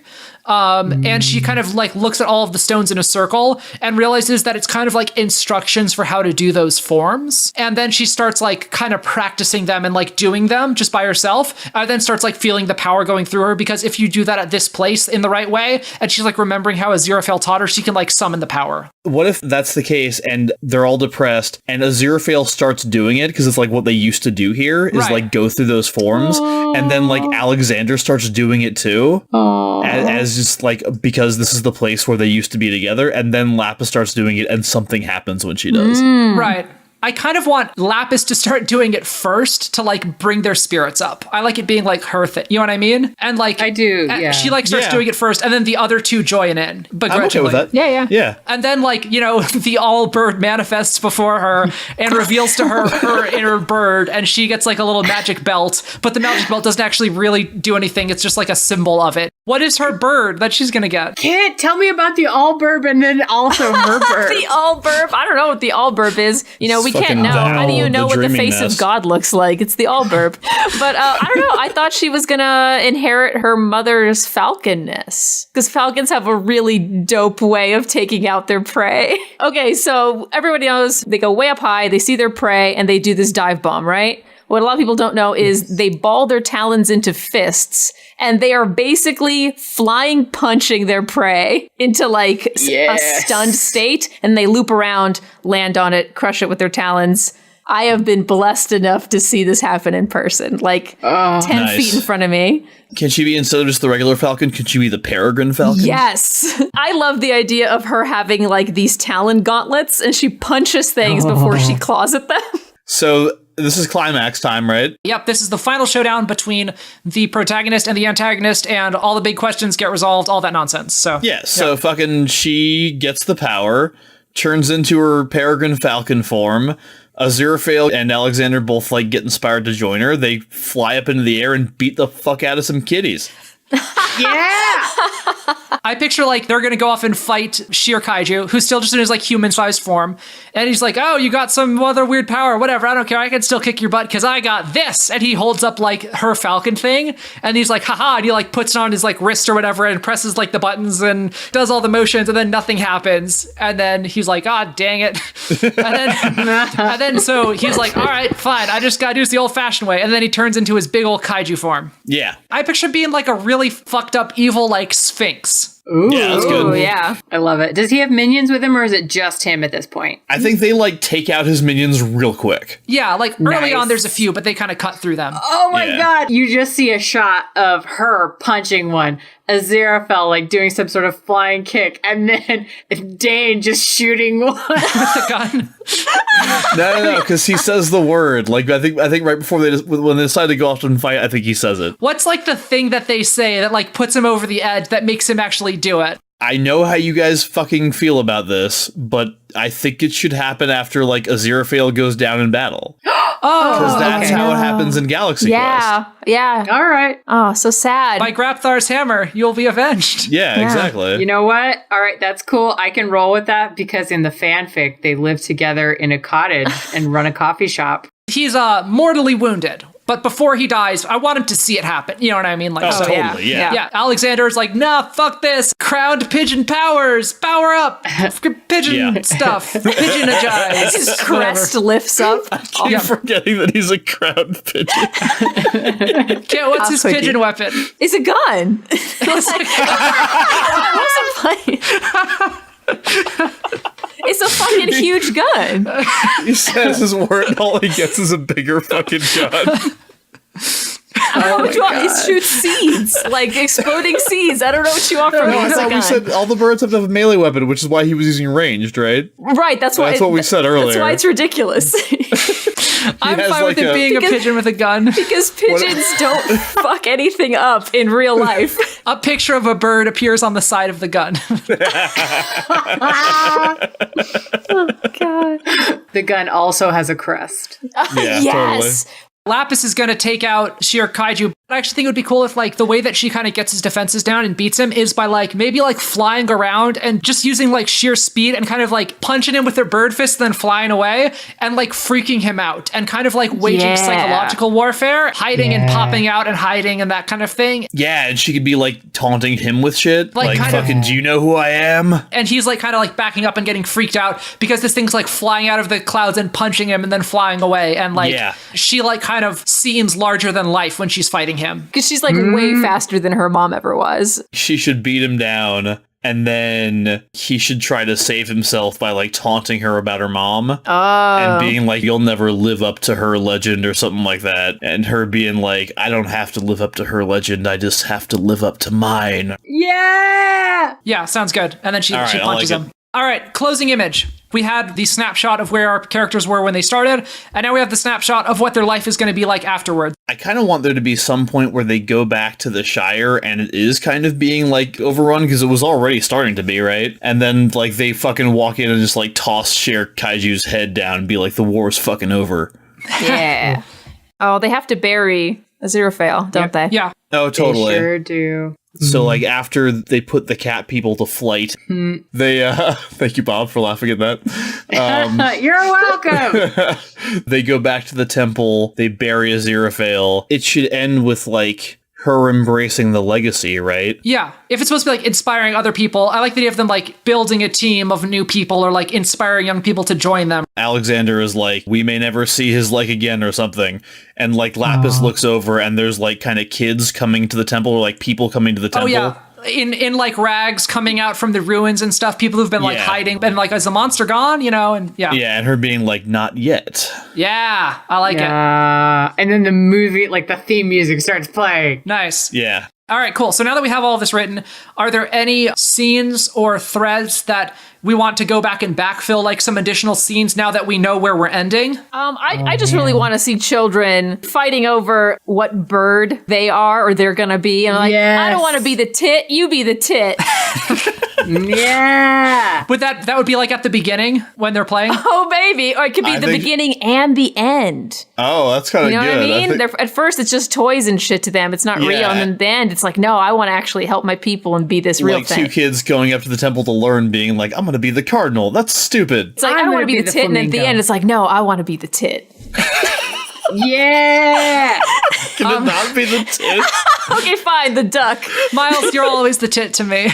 And she kind of like looks at all of the stones in a circle and realizes that it's kind of like instructions for how to do those forms. And then she starts like kind of practicing them and like doing them just by herself. And then starts like feeling the power going through her, because if you do that at this place in the right way, and she's like remembering how Aziraphale taught her, she can like summon the power. What if that's the case and they're all depressed and Aziraphale starts doing it because it's like what they used to do here is like go through those forms, and then like Alexander starts doing it too as just like because this is the place where they used to be together, and then Lapis starts doing it and something happens when she does. Right. I kind of want Lapis to start doing it first to like bring their spirits up. I like it being like her thing. You know what I mean? And like I do, yeah. She like starts doing it first, and then the other two join in. I'm okay with that. Yeah. And then like, you know, the all bird manifests before her and reveals to her her inner bird, and she gets like a little magic belt, but the magic belt doesn't actually really do anything. It's just like a symbol of it. What is her bird that she's gonna get? Can't tell me about the all burb and then also her burb. The all burb. I don't know what the all burb is. You know, we can't fucking know. How do you know what the dreaming face nest. of God looks like? It's the all burb. But I don't know. I thought she was gonna inherit her mother's falconness, because falcons have a really dope way of taking out their prey. Okay, so everybody knows they go way up high, they see their prey, and they do this dive bomb, right? What a lot of people don't know is they ball their talons into fists, and they are basically flying punching their prey into like a stunned state, and they loop around, land on it, crush it with their talons. I have been blessed enough to see this happen in person, like 10 feet in front of me. Can she be, instead of just the regular falcon, could she be the peregrine falcon? Yes. I love the idea of her having like these talon gauntlets, and she punches things before she claws at them. So this is climax time, right? Yep, this is the final showdown between the protagonist and the antagonist, and all the big questions get resolved, all that nonsense. So Yeah, so fucking she gets the power. turns into her peregrine falcon form. Aziraphale and Alexander both like get inspired to join her. They fly up into the air and beat the fuck out of some kitties. Yeah! I picture like they're gonna go off and fight Sheer Kaiju, who's still just in his like human-sized form, and he's like, "Oh, you got some other weird power, whatever. I don't care. I can still kick your butt because I got this." And he holds up like her Falcon thing, and he's like, "Haha!" And he like puts it on his like wrist or whatever, and presses like the buttons and does all the motions, and then nothing happens. And then he's like, "Ah, dang it!" and then so he's like, "All right, fine. I just gotta do this the old-fashioned way." And then he turns into his big old kaiju form. Yeah. I picture being like a really fucked up evil like Sphinx. Ooh, Yeah, that's good. Oh, yeah. I love it. Does he have minions with him, or is it just him at this point? I think they like take out his minions real quick. Yeah, like early Nice. on there's a few, but they kind of cut through them. Oh my Yeah. god! You just see a shot of her punching one, Aziraphale like doing some sort of flying kick, and then Dane just shooting one. The gun. No, because he says the word. Like I think right before when they decide to go off and fight, I think he says it. What's like the thing that they say that like puts him over the edge that makes him actually do it? I know how you guys fucking feel about this, but I think it should happen after like Aziraphale goes down in battle. Because that's okay. how it happens in Galaxy Yeah. Yeah. All right. Oh, so sad. By Grapthar's hammer, you'll be avenged. Quest. Yeah, exactly. You know what? All right, that's cool. I can roll with that because in the fanfic, they live together in a cottage and run a coffee shop. He's mortally wounded, but before he dies, I want him to see it happen. You know what I mean? Like, Oh, so, totally, yeah. yeah. Alexander's like, nah, fuck this. Crowned pigeon powers, power up, pigeon Yeah. stuff, pigeonagize. His crest lifts up. I'm forgetting that he's a crowned pigeon. Yeah, what's his I'll take pigeon it. weapon? It's a gun. It's a fucking huge gun. He says his word, all he gets is a bigger fucking gun. It shoots seeds, like exploding seeds. I don't know what you want from me. I It's a thought we gun. said all the birds have to have a melee weapon, which is why he was using ranged, right? Right, that's why. That's what we said earlier. That's why it's ridiculous. I'm has, fine with like, it a- being a Because- pigeon with a gun. Because pigeons don't fuck anything up in real life. A picture of a bird appears on the side of the gun. God. The gun also has a crest. Yeah, Yes. Lapis is going to take out Sheer Kaiju. I actually think it would be cool if, like, the way that she kind of gets his defenses down and beats him is by, like, maybe, like, flying around and just using, like, sheer speed and kind of, like, punching him with her bird fist, then flying away and, like, freaking him out and kind of, like, waging Yeah. psychological warfare, hiding and Yeah. popping out and hiding and that kind of thing. Yeah, and she could be like taunting him with shit. Like, Like, kind of- fucking, do you know who I am? And he's, like, kind of, like, backing up and getting freaked out because this thing's, like, flying out of the clouds and punching him and then flying away. And, like, Yeah. she, like, kind of seems larger than life when she's fighting him. Because she's like way faster than her mom ever was. She should beat him down, and then he should try to save himself by like taunting her about her mom and being like, you'll never live up to her legend or something like that. And her being like, I don't have to live up to her legend, I just have to live up to mine. Yeah! Yeah, sounds good. And then she All right, I punches like him. All right, closing image. We had the snapshot of where our characters were when they started, and now we have the snapshot of what their life is going to be like afterwards. I kind of want there to be some point where they go back to the Shire and it is kind of being like overrun because it was already starting to be, right? And then like they fucking walk in and just like toss Shere Kaiju's head down and be like, the war's fucking over. Yeah. Oh, they have to bury Aziraphale, don't they? Yeah. Oh, totally. They sure do. So, like, after they put the cat people to flight, they, thank you, Bob, for laughing at that. You're welcome! They go back to the temple, they bury Aziraphale. It should end with, like, her embracing the legacy, right? Yeah. If it's supposed to be like inspiring other people, I like the idea of them like building a team of new people or like inspiring young people to join them. Alexander is like, we may never see his like again or something. And, like, Lapis looks over and there's, like, kind of kids coming to the temple or, like, people coming to the temple. Oh, yeah. In like rags coming out from the ruins and stuff, people who've been like Yeah. hiding and like, is the monster gone? You know, and yeah. Yeah, and her being like, not yet. Yeah, I like it. And then the movie, like the theme music starts playing. Nice. Yeah. All right, cool. So now that we have all of this written, are there any scenes or threads that we want to go back and backfill, like some additional scenes now that we know where we're ending? I just really want to see children fighting over what bird they are or they're gonna be. And like, I don't Yes. want to be the tit, you be the tit. Yeah. Would that would be like at the beginning when they're playing? Oh, baby. Or it could be the beginning and the end. Oh, that's kind of You know good. what I mean? At first, it's just toys and shit to them. It's not real. And then at the end, it's like, no, I want to actually help my people and be this real like thing. two kids going up to the temple to learn, being like, I'm going to be the cardinal. That's stupid. It's like, I don't want to be the tit. And at the end, it's like, no, I want to be the tit. Yeah. Can it not be the tit? Okay, fine. The duck. Miles, you're always the tit to me.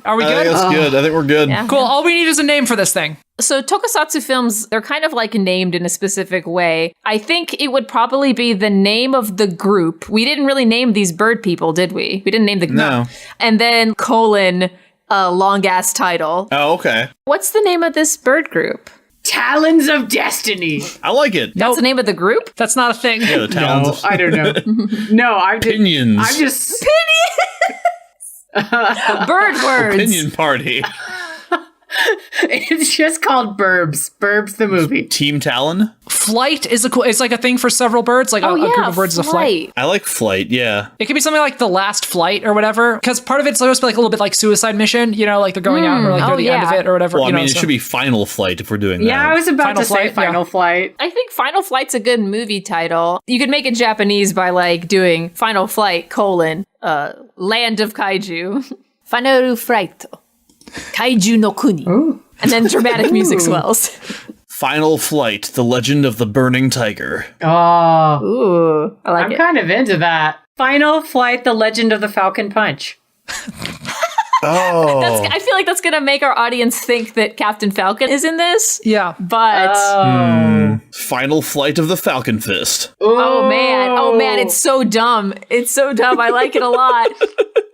Are we I think good? that's good. I think we're good. Yeah. Cool. All we need is a name for this thing. So tokusatsu films, they're kind of like named in a specific way. I think it would probably be the name of the group. We didn't really name these bird people, did we? We didn't name the group. No. And then colon, a long ass title. Oh, okay. What's the name of this bird group? Talons of Destiny. I like it. That's the name of the group? That's not a thing. Yeah, the talons No, of I don't know. No, opinions. I'm just Bird words. Opinion party. It's just called Burbs. Burbs the movie. Team Talon. Flight is it's like a thing for several birds. Like a group of birds is a flight. I like flight. Yeah. It could be something like the last flight or whatever. Because part of it's supposed to be like a little bit like suicide mission. You know, like they're going out or like they're the end of it or whatever. Well, I you mean, know, it should be Final Flight if we're doing that. Yeah, I was about Final to say Flight, Final Flight. I think Final Flight's a good movie title. You could make it Japanese by like doing Final Flight, colon, Land of Kaiju. Final Flight. Kaiju no Kuni. Ooh. And then dramatic music swells. Final Flight, The Legend of the Burning Tiger. Oh, Ooh, I like I'm it. kind of into that. Final Flight, The Legend of the Falcon Punch. Oh. I feel like that's going to make our audience think that Captain Falcon is in this. Yeah. But Final Flight of the Falcon Fist. oh man, it's so dumb. It's so dumb. I like it a lot.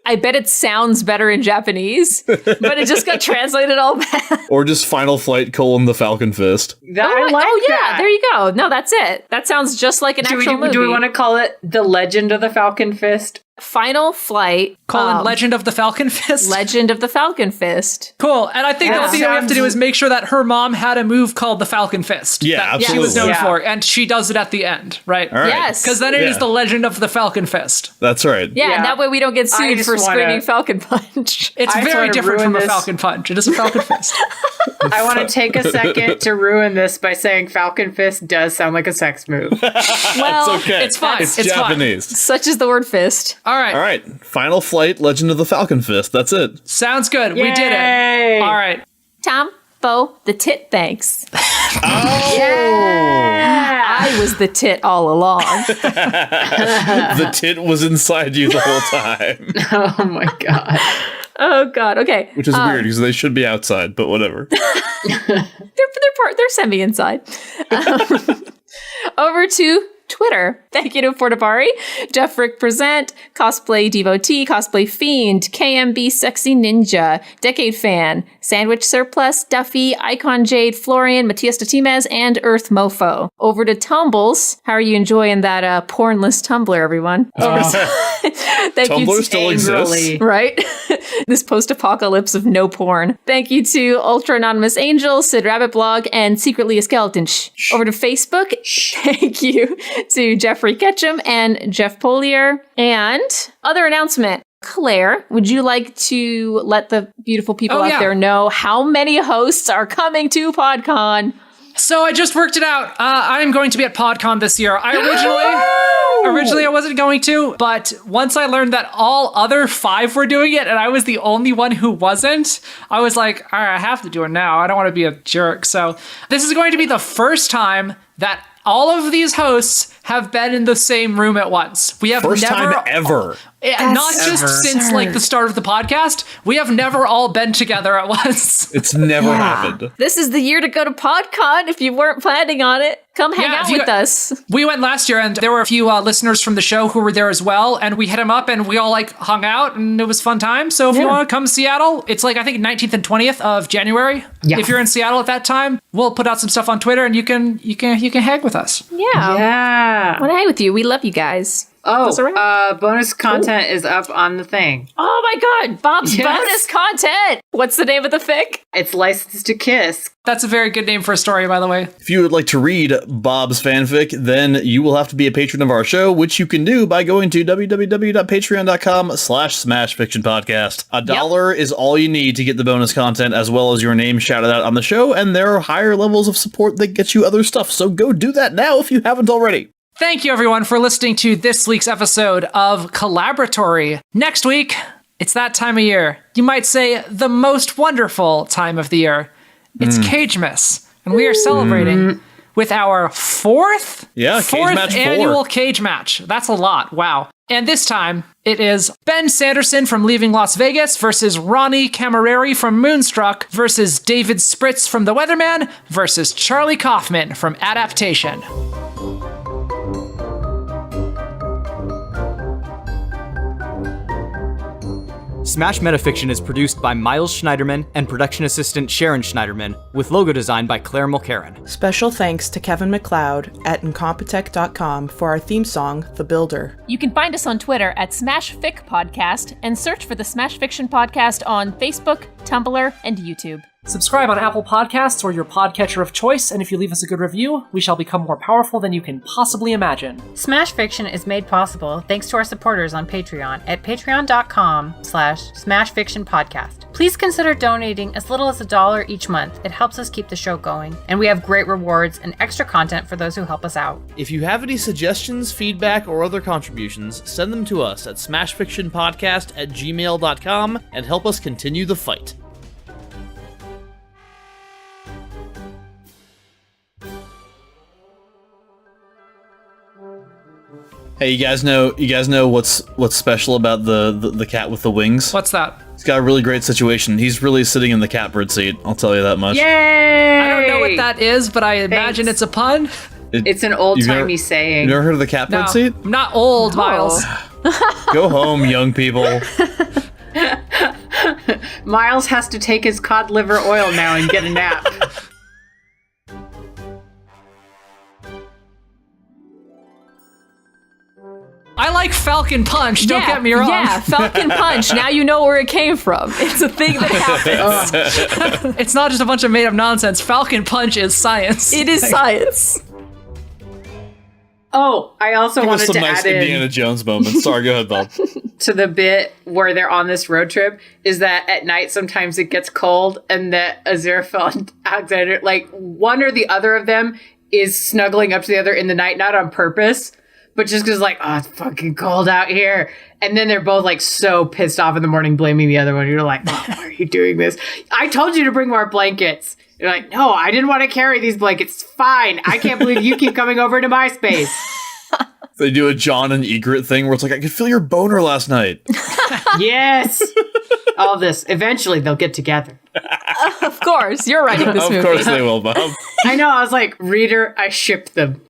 I bet it sounds better in Japanese, but it just got translated all bad. Or just Final Flight, the Falcon Fist. I like yeah, that. there you go. No, that's it. That sounds just like an actual movie. Do we want to call it The Legend of the Falcon Fist? Final Flight, Legend of the Falcon Fist. Legend of the Falcon Fist. Cool. And I think the thing that we have to do is make sure that her mom had a move called the Falcon Fist. Yeah, that absolutely. she was known Yeah. for, and she does it at the end, right? All right. Yes. Because then it is Yeah. the Legend of the Falcon Fist. That's right. Yeah, Yeah. and that way we don't get I sued just for wanna- screaming Falcon Punch. It's I just very wanna different ruin from a this. Falcon Punch. It is a Falcon Fist. I want to take a second to ruin this by saying Falcon Fist does sound like a sex move. Well, Okay. It's fine. It's It's fine. Japanese. such is the word fist. All right. All right. Final Flight, Legend of the Falcon Fist. That's it. Sounds good. We did it. Yay! All right. Tom, Bo, the tit thanks. Yeah. I was the tit all along. The tit was inside you the whole time. Oh my god. Oh God. Okay. Which is weird because they should be outside, but whatever. They're semi inside. Over to Twitter. Thank you to Portabari, Jeff Rick Present, Cosplay Devotee, Cosplay Fiend, KMB Sexy Ninja, Decade Fan, Sandwich Surplus, Duffy, Icon Jade, Florian, Matias Tatimes, and Earth Mofo. Over to Tumbles. How are you enjoying that pornless Tumblr, everyone? Thank you Tumblr to- still exists. Right? This post-apocalypse of no porn. Thank you to Ultra Anonymous Angel, Sid Rabbit Blog, and Secretly a Skeleton. Over to Facebook. Thank you to Jeffrey Ketchum and Jeff Polier. And other announcement. Claire, would you like to let the beautiful people out there know how many hosts are coming to PodCon? So I just worked it out. I am going to be at PodCon this year. Originally I wasn't going to, but once I learned that all other 5 were doing it and I was the only one who wasn't, I was like, all right, I have to do it now. I don't want to be a jerk. So this is going to be the first time that all of these hosts have been in the same room at once. We have First never time ever. not just since like the start of the podcast. We have never all been together at once. It's never happened. This is the year to go to PodCon if you weren't planning on it. Come hang out with us. We went last year, and there were a few listeners from the show who were there as well, and we hit them up, and we all like hung out, and it was a fun time. So if you want to come to Seattle, it's like I think 19th and 20th of January. Yeah. If you're in Seattle at that time, we'll put out some stuff on Twitter, and you can hang with us. Yeah. Yeah. I want to hang with you. We love you guys. Those are right. Bonus content is up on the thing. Oh my God, Bob's Yes. bonus content. What's the name of the fic? It's Licensed to Kiss. That's a very good name for a story, by the way. If you would like to read Bob's fanfic, then you will have to be a patron of our show, which you can do by going to www.patreon.com/smashfictionpodcast. $1 is all you need to get the bonus content, as well as your name shouted out on the show, and there are higher levels of support that get you other stuff, so go do that now if you haven't already. Thank you, everyone, for listening to this week's episode of Collaboratory. Next week, it's that time of year. You might say the most wonderful time of the year. It's Cagemas, and we are celebrating with our fourth Cage match 4. annual Cage match. That's a lot. Wow. And this time, it is Ben Sanderson from Leaving Las Vegas versus Ronnie Camerari from Moonstruck versus David Spritz from The Weatherman versus Charlie Kaufman from Adaptation. Smash Metafiction is produced by Miles Schneiderman and production assistant Sharon Schneiderman, with logo design by Claire Mulcairn. Special thanks to Kevin MacLeod at Incompetech.com for our theme song, The Builder. You can find us on Twitter at SmashFic Podcast and search for the Smash Fiction Podcast on Facebook, Tumblr, and YouTube. Subscribe on Apple Podcasts or your podcatcher of choice, and if you leave us a good review, we shall become more powerful than you can possibly imagine. Smash Fiction is made possible thanks to our supporters on Patreon at patreon.com/smashfictionpodcast. Please consider donating as little as $1 each month. It helps us keep the show going, and we have great rewards and extra content for those who help us out. If you have any suggestions, feedback, or other contributions, send them to us at smashfictionpodcast@gmail.com and help us continue the fight. Hey, you guys know what's special about the cat with the wings? What's that? He's got a really great situation. He's really sitting in the catbird seat. I'll tell you that much. Yay! I don't know what that is, but I imagine it's a pun. It's an old-timey saying. You never heard of the catbird No, seat? I'm not old, Miles. Go home, young people. Miles has to take his cod liver oil now and get a nap. I like Falcon Punch, don't get me wrong. Yeah, Falcon Punch. Now you know where it came from. It's a thing that happens. It's not just a bunch of made-up nonsense. Falcon Punch is science. It is science. Oh, I also Give us wanted some to nice add Indiana in Jones moments. Sorry, go ahead, Bob. to the bit where they're on this road trip is that at night sometimes it gets cold and that Aziraphale and Alexander, like one or the other of them is snuggling up to the other in the night, not on purpose, but just because like, oh, it's fucking cold out here. And then they're both like so pissed off in the morning blaming the other one. You're like, oh, why are you doing this? I told you to bring more blankets. You're like, no, I didn't want to carry these blankets. It's fine. I can't believe you keep coming over to my space. They do a John and Egret thing where it's like, I could feel your boner last night. Yes. All this. Eventually they'll get together. Of course, you're writing this movie. Of course they will, Bob. I know. I was like, reader, I ship them.